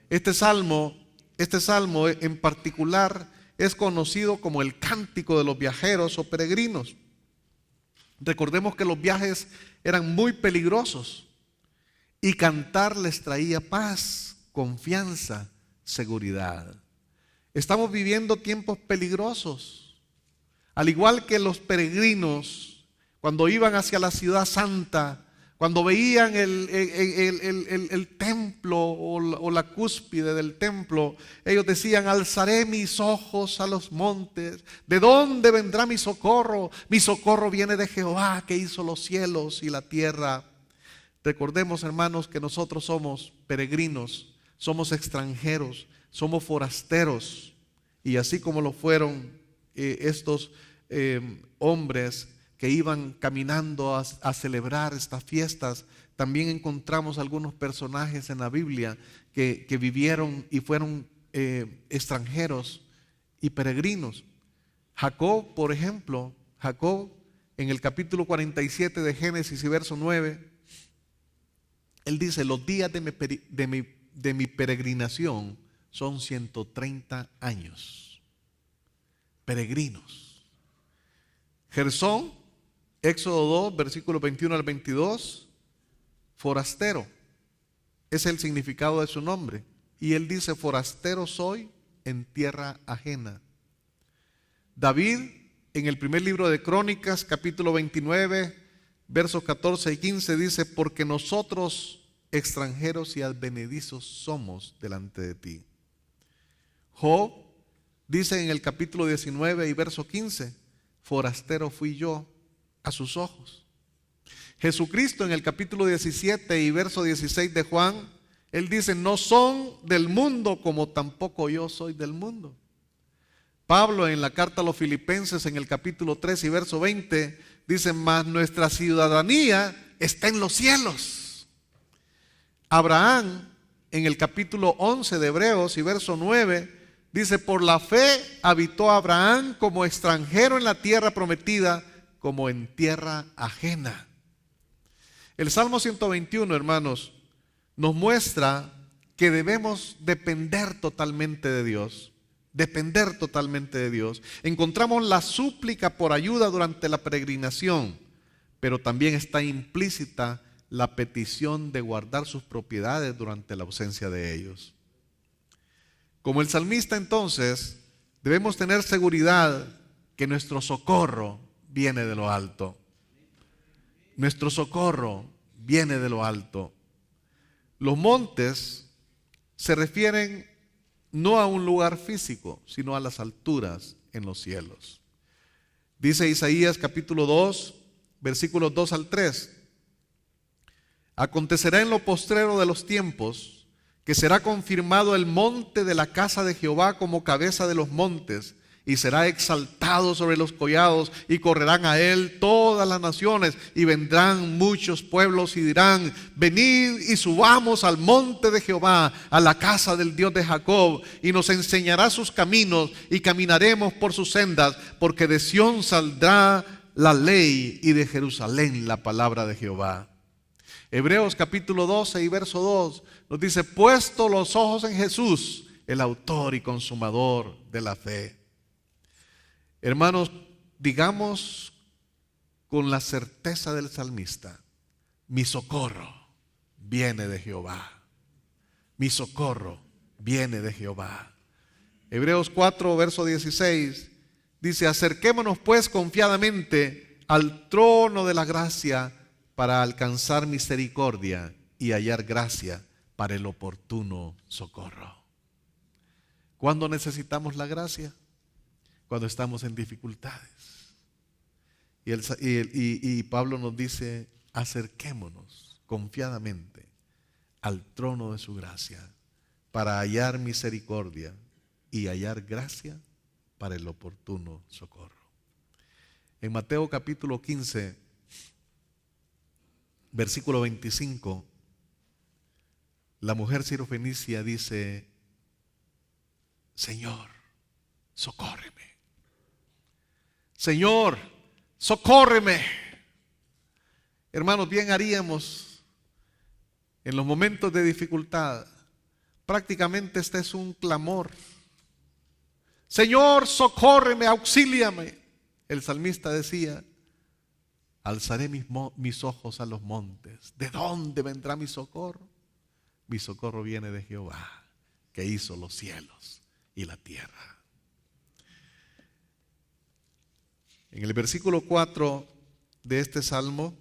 Este salmo en particular es conocido como el cántico de los viajeros o peregrinos. Recordemos que los viajes eran muy peligrosos y cantar les traía paz, confianza, seguridad. Estamos viviendo tiempos peligrosos. Al igual que los peregrinos, cuando iban hacia la ciudad santa, cuando veían el templo o la cúspide del templo, ellos decían: alzaré mis ojos a los montes. ¿De dónde vendrá mi socorro? Mi socorro viene de Jehová, que hizo los cielos y la tierra. Recordemos, hermanos, que nosotros somos peregrinos, somos extranjeros, somos forasteros. Y así como lo fueron estos hombres que iban caminando a celebrar estas fiestas, también encontramos algunos personajes en la Biblia que vivieron y fueron extranjeros y peregrinos. Jacob, por ejemplo, Jacob en el capítulo 47 de Génesis y verso 9, él dice: los días de mi peregrinación son 130 años. Peregrinos. Gersón, Éxodo 2, versículos 21 al 22, forastero. Es el significado de su nombre. Y él dice: forastero soy en tierra ajena. David, en el primer libro de Crónicas, capítulo 29, versos 14 y 15, dice: porque nosotros extranjeros y advenedizos somos delante de ti. Job dice en el capítulo 19 y verso 15: forastero fui yo a sus ojos. Jesucristo en el capítulo 17 y verso 16 de Juan, él dice: no son del mundo, como tampoco yo soy del mundo. Pablo en la carta a los Filipenses en el capítulo 3 y verso 20 dice: mas nuestra ciudadanía está en los cielos. Abraham, en el capítulo 11 de Hebreos y verso 9, dice: por la fe habitó Abraham como extranjero en la tierra prometida, como en tierra ajena. El Salmo 121, hermanos, nos muestra que debemos depender totalmente de Dios. Depender totalmente de Dios. Encontramos la súplica por ayuda durante la peregrinación, pero también está implícita la petición de guardar sus propiedades durante la ausencia de ellos. Como el salmista, entonces, debemos tener seguridad que nuestro socorro viene de lo alto. Nuestro socorro viene de lo alto. Los montes se refieren no a un lugar físico, sino a las alturas en los cielos. Dice Isaías capítulo 2, versículos 2 al 3. Acontecerá en lo postrero de los tiempos que será confirmado el monte de la casa de Jehová como cabeza de los montes, y será exaltado sobre los collados, y correrán a él todas las naciones, y vendrán muchos pueblos y dirán: venid y subamos al monte de Jehová, a la casa del Dios de Jacob, y nos enseñará sus caminos, y caminaremos por sus sendas, porque de Sión saldrá la ley, y de Jerusalén la palabra de Jehová. Hebreos capítulo 12 y verso 2 nos dice: puesto los ojos en Jesús, el autor y consumador de la fe. Hermanos, digamos con la certeza del salmista: mi socorro viene de Jehová. Mi socorro viene de Jehová. Hebreos 4, verso 16 dice: acerquémonos pues confiadamente al trono de la gracia para alcanzar misericordia y hallar gracia para el oportuno socorro. ¿Cuándo necesitamos la gracia? Cuando estamos en dificultades. Y Pablo nos dice: acerquémonos confiadamente al trono de su gracia para hallar misericordia y hallar gracia para el oportuno socorro. En Mateo capítulo 15, versículo 25, la mujer sirofenicia dice: Señor, socórreme. Señor, socórreme. Hermanos, bien haríamos en los momentos de dificultad. Prácticamente este es un clamor. Señor, socórreme, auxíliame. El salmista decía: alzaré mis ojos a los montes. ¿De dónde vendrá mi socorro? Mi socorro viene de Jehová, que hizo los cielos y la tierra. En el versículo 4 de este Salmo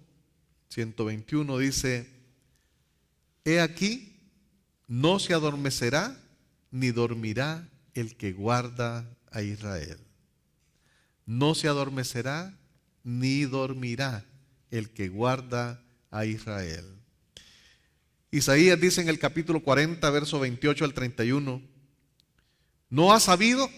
121 dice: he aquí, no se adormecerá ni dormirá el que guarda a Israel. No se adormecerá ni dormirá el que guarda a Israel. Isaías dice en el capítulo 40, verso 28 al 31: ¿no has sabido?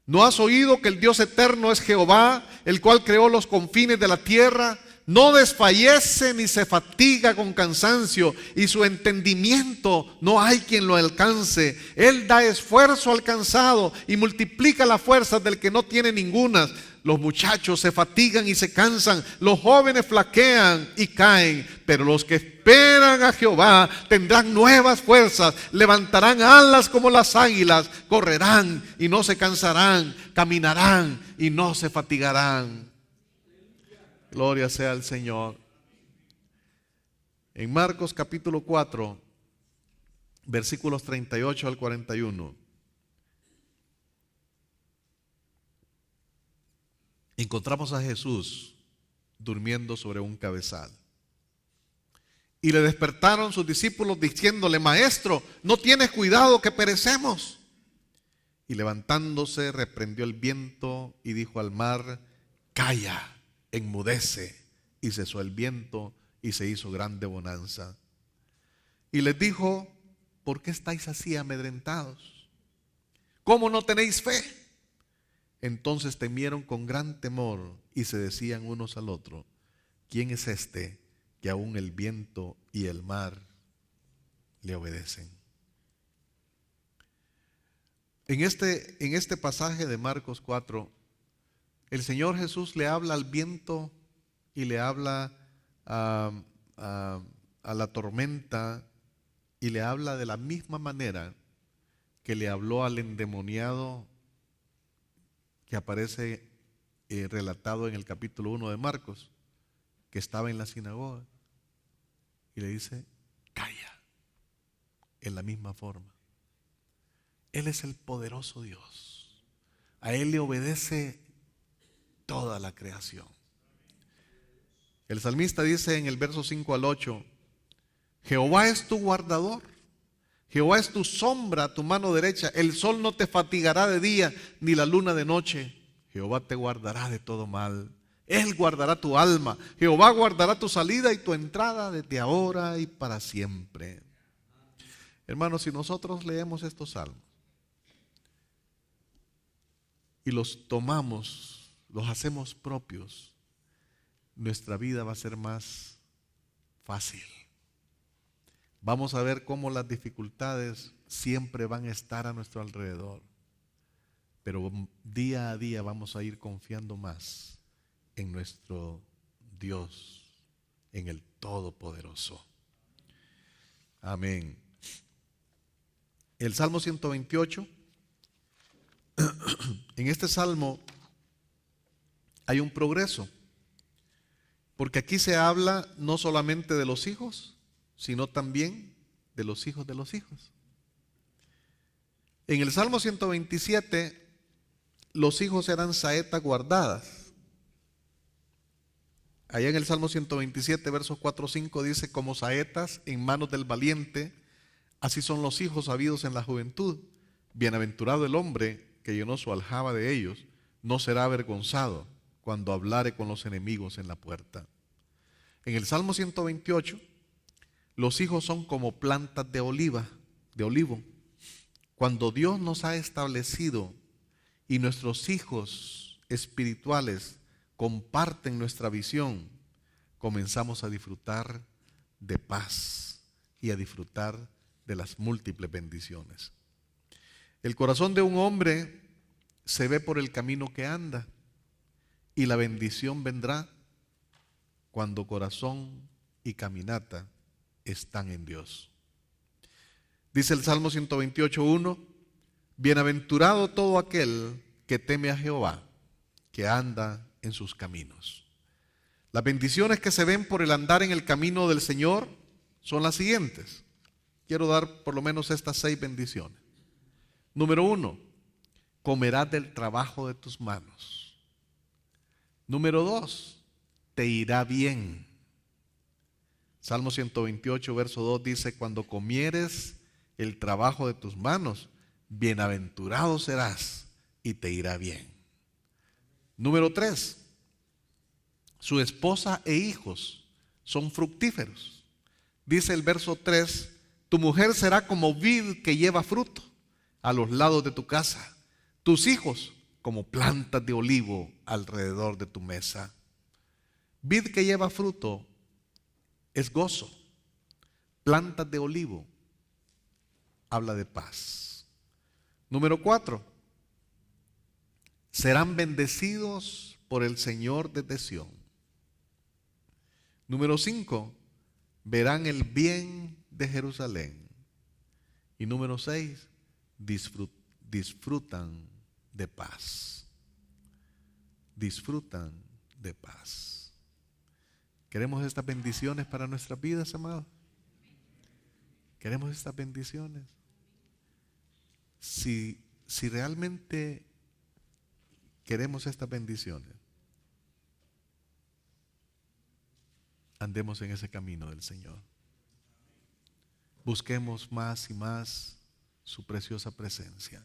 ¿No has oído que el Dios eterno es Jehová, el cual creó los confines de la tierra? No desfallece ni se fatiga con cansancio, y su entendimiento no hay quien lo alcance. Él da esfuerzo al cansado y multiplica las fuerzas del que no tiene ningunas. Los muchachos se fatigan y se cansan, los jóvenes flaquean y caen, pero los que esperan a Jehová tendrán nuevas fuerzas, levantarán alas como las águilas, correrán y no se cansarán, caminarán y no se fatigarán. Gloria sea al Señor. En Marcos capítulo 4, versículos 38 al 41. Encontramos a Jesús durmiendo sobre un cabezal. Y le despertaron sus discípulos diciéndole: Maestro, ¿no tienes cuidado que perecemos? Y levantándose reprendió el viento y dijo al mar: Calla, enmudece. Y cesó el viento y se hizo grande bonanza. Y les dijo: ¿por qué estáis así amedrentados? ¿Cómo no tenéis fe? Entonces temieron con gran temor y se decían unos al otro: ¿quién es este que aún el viento y el mar le obedecen. En este pasaje de Marcos 4, el Señor Jesús le habla al viento y le habla a la tormenta y le habla de la misma manera que le habló al endemoniado que aparece relatado en el capítulo 1 de Marcos, que estaba en la sinagoga y le dice: calla. En la misma forma, Él es el poderoso Dios, a Él le obedece toda la creación. El salmista dice en el verso 5 al 8: Jehová es tu guardador, Jehová es tu sombra a tu mano derecha, el sol no te fatigará de día, ni la luna de noche. Jehová te guardará de todo mal, Él guardará tu alma, Jehová guardará tu salida y tu entrada desde ahora y para siempre. Hermanos, si nosotros leemos estos salmos y los tomamos, los hacemos propios, nuestra vida va a ser más fácil. Vamos a ver cómo las dificultades siempre van a estar a nuestro alrededor, pero día a día vamos a ir confiando más en nuestro Dios, en el Todopoderoso. Amén. El Salmo 128, en este salmo hay un progreso, porque aquí se habla no solamente de los hijos, sino también de los hijos de los hijos. En el Salmo 127, los hijos eran saetas guardadas. Allá en el Salmo 127, versos 4 o 5 dice: como saetas en manos del valiente, así son los hijos habidos en la juventud. Bienaventurado el hombre que llenó su aljaba de ellos, no será avergonzado cuando hablare con los enemigos en la puerta. En el Salmo 128, los hijos son como plantas de olivo. Cuando Dios nos ha establecido y nuestros hijos espirituales comparten nuestra visión, comenzamos a disfrutar de paz y a disfrutar de las múltiples bendiciones. El corazón de un hombre se ve por el camino que anda, y la bendición vendrá cuando corazón y caminata están en Dios. Dice el Salmo 128:1: bienaventurado todo aquel que teme a Jehová, que anda en sus caminos. Las bendiciones que se ven por el andar en el camino del Señor son las siguientes. Quiero dar por lo menos estas 6 bendiciones. Número 1, comerás del trabajo de tus manos. Número 2, te irá bien. Salmo 128, verso 2 dice: cuando comieres el trabajo de tus manos, bienaventurado serás y te irá bien. Número 3, su esposa e hijos son fructíferos. Dice el verso 3: tu mujer será como vid que lleva fruto a los lados de tu casa, tus hijos como plantas de olivo alrededor de tu mesa. Vid que lleva fruto es gozo. Plantas de olivo habla de paz. Número 4, serán bendecidos por el Señor desde Sión. Número 5, verán el bien de Jerusalén. Y número 6, disfrutan de paz. Disfrutan de paz. ¿Queremos estas bendiciones para nuestras vidas, amados? ¿Queremos estas bendiciones? Si realmente queremos estas bendiciones, andemos en ese camino del Señor. Busquemos más y más su preciosa presencia.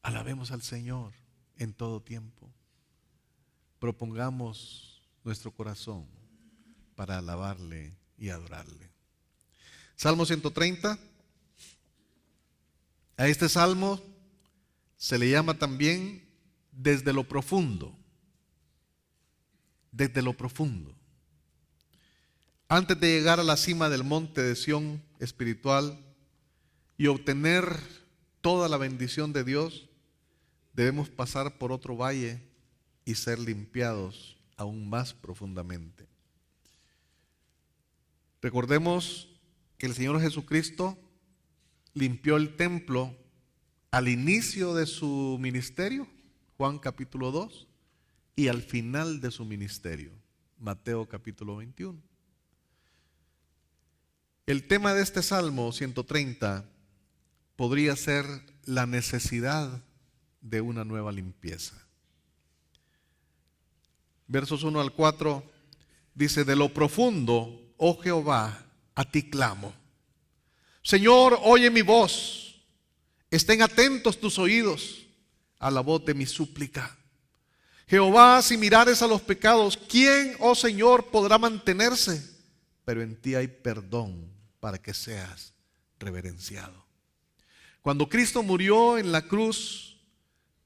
Alabemos al Señor en todo tiempo. Propongamos nuestro corazón para alabarle y adorarle. Salmo 130. A este salmo se le llama también desde lo profundo. Desde lo profundo. antes de llegar a la cima del monte de Sión espiritual y obtener toda la bendición de Dios, debemos pasar por otro valle y ser limpiados aún más profundamente. Recordemos que el Señor Jesucristo limpió el templo al inicio de su ministerio, Juan capítulo 2, y al final de su ministerio, Mateo capítulo 21. El tema de este Salmo 130 podría ser la necesidad de una nueva limpieza. Versos 1 al 4 dice: de lo profundo, oh Jehová, a ti clamo. Señor, oye mi voz, estén atentos tus oídos a la voz de mi súplica. Jehová, si mirares a los pecados, ¿quién, oh Señor, podrá mantenerse? Pero en ti hay perdón para que seas reverenciado. Cuando Cristo murió en la cruz,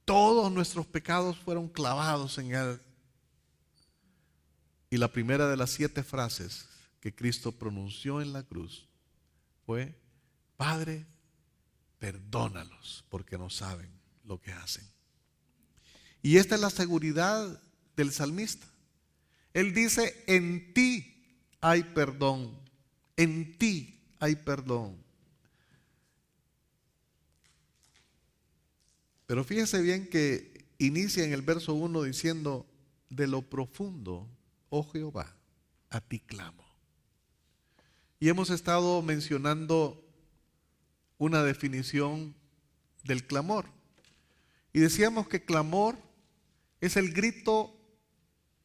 todos nuestros pecados fueron clavados en Él. Y la primera de las 7 frases que Cristo pronunció en la cruz fue: Padre, perdónalos porque no saben lo que hacen. Y esta es la seguridad del salmista. Él dice: en ti hay perdón, en ti hay perdón. Pero fíjese bien que inicia en el verso 1 diciendo: de lo profundo, oh Jehová, a ti clamo. Y hemos estado mencionando una definición del clamor. Y decíamos que clamor es el grito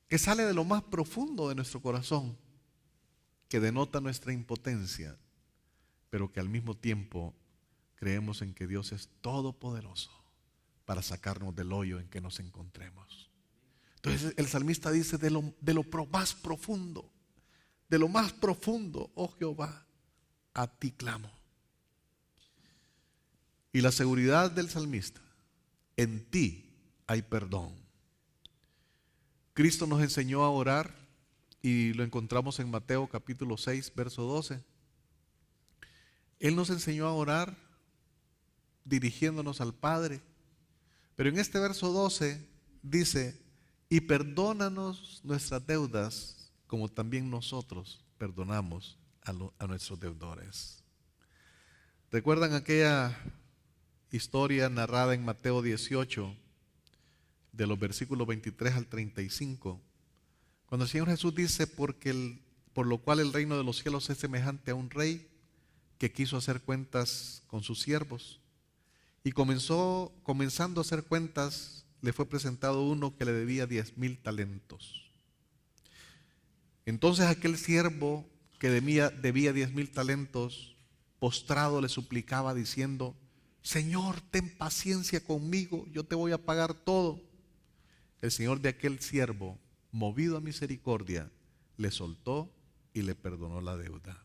que sale de lo más profundo de nuestro corazón, que denota nuestra impotencia, pero que al mismo tiempo creemos en que Dios es todopoderoso para sacarnos del hoyo en que nos encontremos. Entonces el salmista dice: de lo más profundo, de lo más profundo, oh Jehová, a ti clamo. Y la seguridad del salmista: en ti hay perdón. Cristo nos enseñó a orar y lo encontramos en Mateo capítulo 6, verso 12. Él nos enseñó a orar dirigiéndonos al Padre. Pero en este verso 12 dice: y perdónanos nuestras deudas como también nosotros perdonamos a nuestros deudores. ¿Recuerdan aquella historia narrada en Mateo 18, de los versículos 23 al 35? Cuando el Señor Jesús dice: por lo cual el reino de los cielos es semejante a un rey que quiso hacer cuentas con sus siervos. Y comenzando a hacer cuentas, le fue presentado uno que le debía 10,000 talentos. Entonces aquel siervo que debía 10,000 talentos, postrado le suplicaba diciendo: Señor, ten paciencia conmigo, yo te voy a pagar todo. El señor de aquel siervo, movido a misericordia, le soltó y le perdonó la deuda.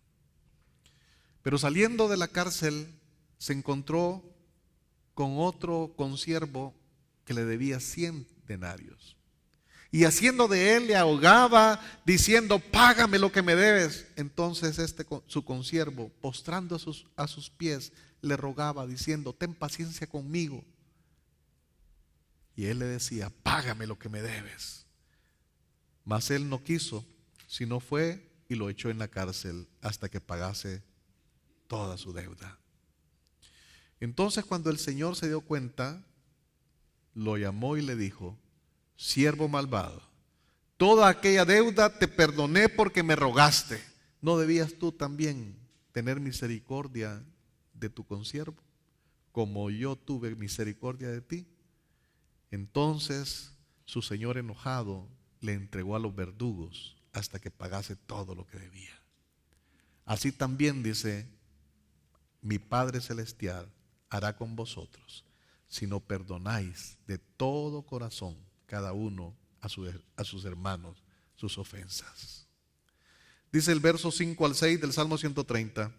Pero saliendo de la cárcel, se encontró con otro consiervo que le debía 100 denarios. Y haciendo de él, le ahogaba, diciendo: págame lo que me debes. Entonces su consiervo, postrando a sus pies, le rogaba diciendo: ten paciencia conmigo. Y él le decía: págame lo que me debes. Mas él no quiso, sino fue y lo echó en la cárcel hasta que pagase toda su deuda. Entonces, cuando el Señor se dio cuenta, lo llamó y le dijo: siervo malvado, toda aquella deuda te perdoné porque me rogaste. ¿No debías tú también tener misericordia de tu consiervo, como yo tuve misericordia de ti? Entonces su señor, enojado, le entregó a los verdugos hasta que pagase todo lo que debía. Así también, dice, mi Padre Celestial hará con vosotros, si no perdonáis de todo corazón cada uno a sus hermanos sus ofensas. Dice el verso 5 al 6 del Salmo 130: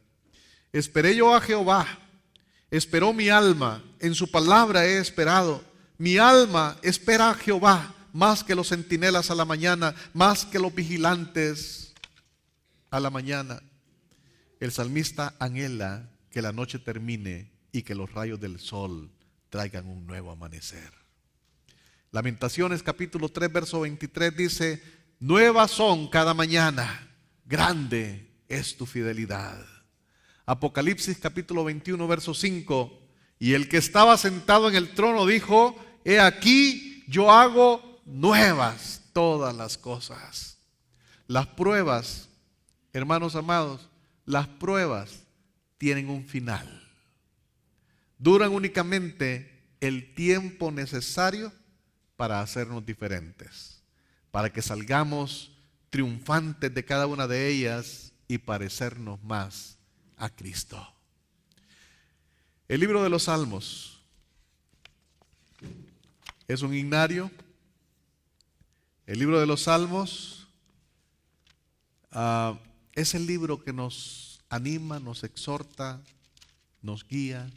esperé yo a Jehová, esperó mi alma, en su palabra he esperado. Mi alma espera a Jehová más que los centinelas a la mañana, más que los vigilantes a la mañana. El salmista anhela que la noche termine y que los rayos del sol traigan un nuevo amanecer. Lamentaciones capítulo 3 verso 23 dice: nuevas son cada mañana, grande es tu fidelidad. Apocalipsis capítulo 21 verso 5: y el que estaba sentado en el trono dijo: he aquí yo hago nuevas todas las cosas. Las pruebas, hermanos amados, las pruebas tienen un final. Duran únicamente el tiempo necesario para hacernos diferentes, para que salgamos triunfantes de cada una de ellas y parecernos más a Cristo. El libro de los Salmos es un himnario. El libro de los Salmos es el libro que nos anima, nos exhorta, nos guía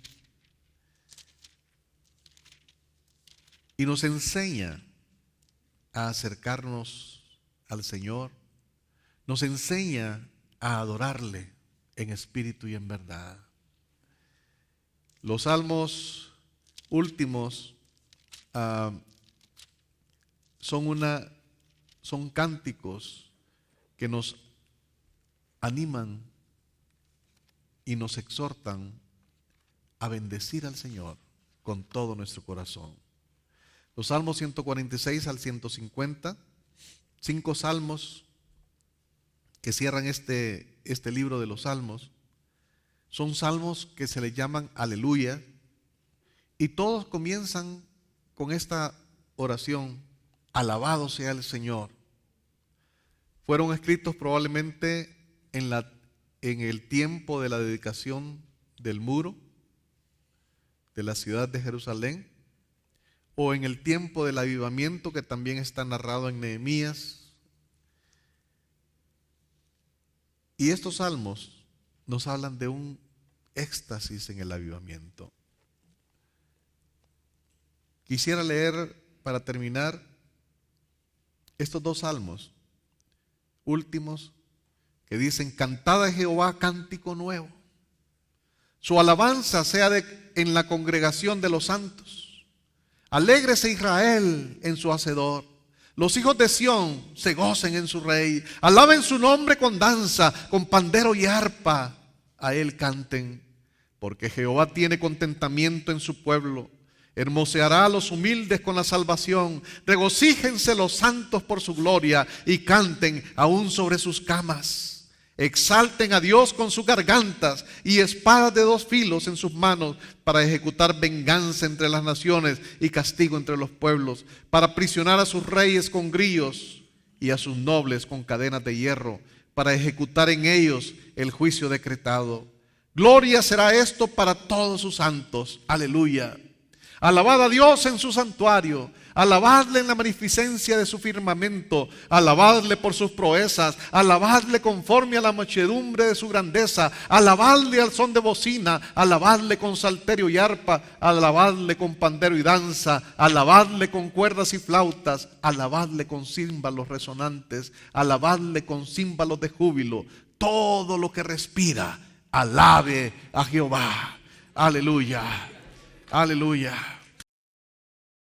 y nos enseña a acercarnos al Señor, nos enseña a adorarle en espíritu y en verdad. Los salmos últimos son cánticos que nos animan y nos exhortan a bendecir al Señor con todo nuestro corazón. Los salmos 146 al 150, 5 salmos que cierran este libro de los salmos, son salmos que se le llaman aleluya, y todos comienzan con esta oración: alabado sea el Señor. Fueron escritos probablemente en el tiempo de la dedicación del muro de la ciudad de Jerusalén, o en el tiempo del avivamiento que también está narrado en Nehemías. Y estos salmos nos hablan de un éxtasis en el avivamiento. Quisiera leer, para terminar, estos 2 salmos últimos que dicen: cantad a Jehová cántico nuevo, su alabanza sea en la congregación de los santos. Alégrese Israel en su hacedor, los hijos de Sión se gocen en su rey. Alaben su nombre con danza, con pandero y arpa a él canten, porque Jehová tiene contentamiento en su pueblo. Hermoseará a los humildes con la salvación. Regocíjense los santos por su gloria y canten aún sobre sus camas. Exalten a Dios con sus gargantas y espadas de 2 filos en sus manos, para ejecutar venganza entre las naciones y castigo entre los pueblos, para aprisionar a sus reyes con grillos y a sus nobles con cadenas de hierro, para ejecutar en ellos el juicio decretado. Gloria será esto para todos sus santos. Aleluya. Alabad a Dios en su santuario, alabadle en la magnificencia de su firmamento, alabadle por sus proezas, alabadle conforme a la muchedumbre de su grandeza, alabadle al son de bocina, alabadle con salterio y arpa, alabadle con pandero y danza, alabadle con cuerdas y flautas, alabadle con címbalos resonantes, alabadle con címbalos de júbilo. Todo lo que respira, alabe a Jehová. Aleluya. Aleluya.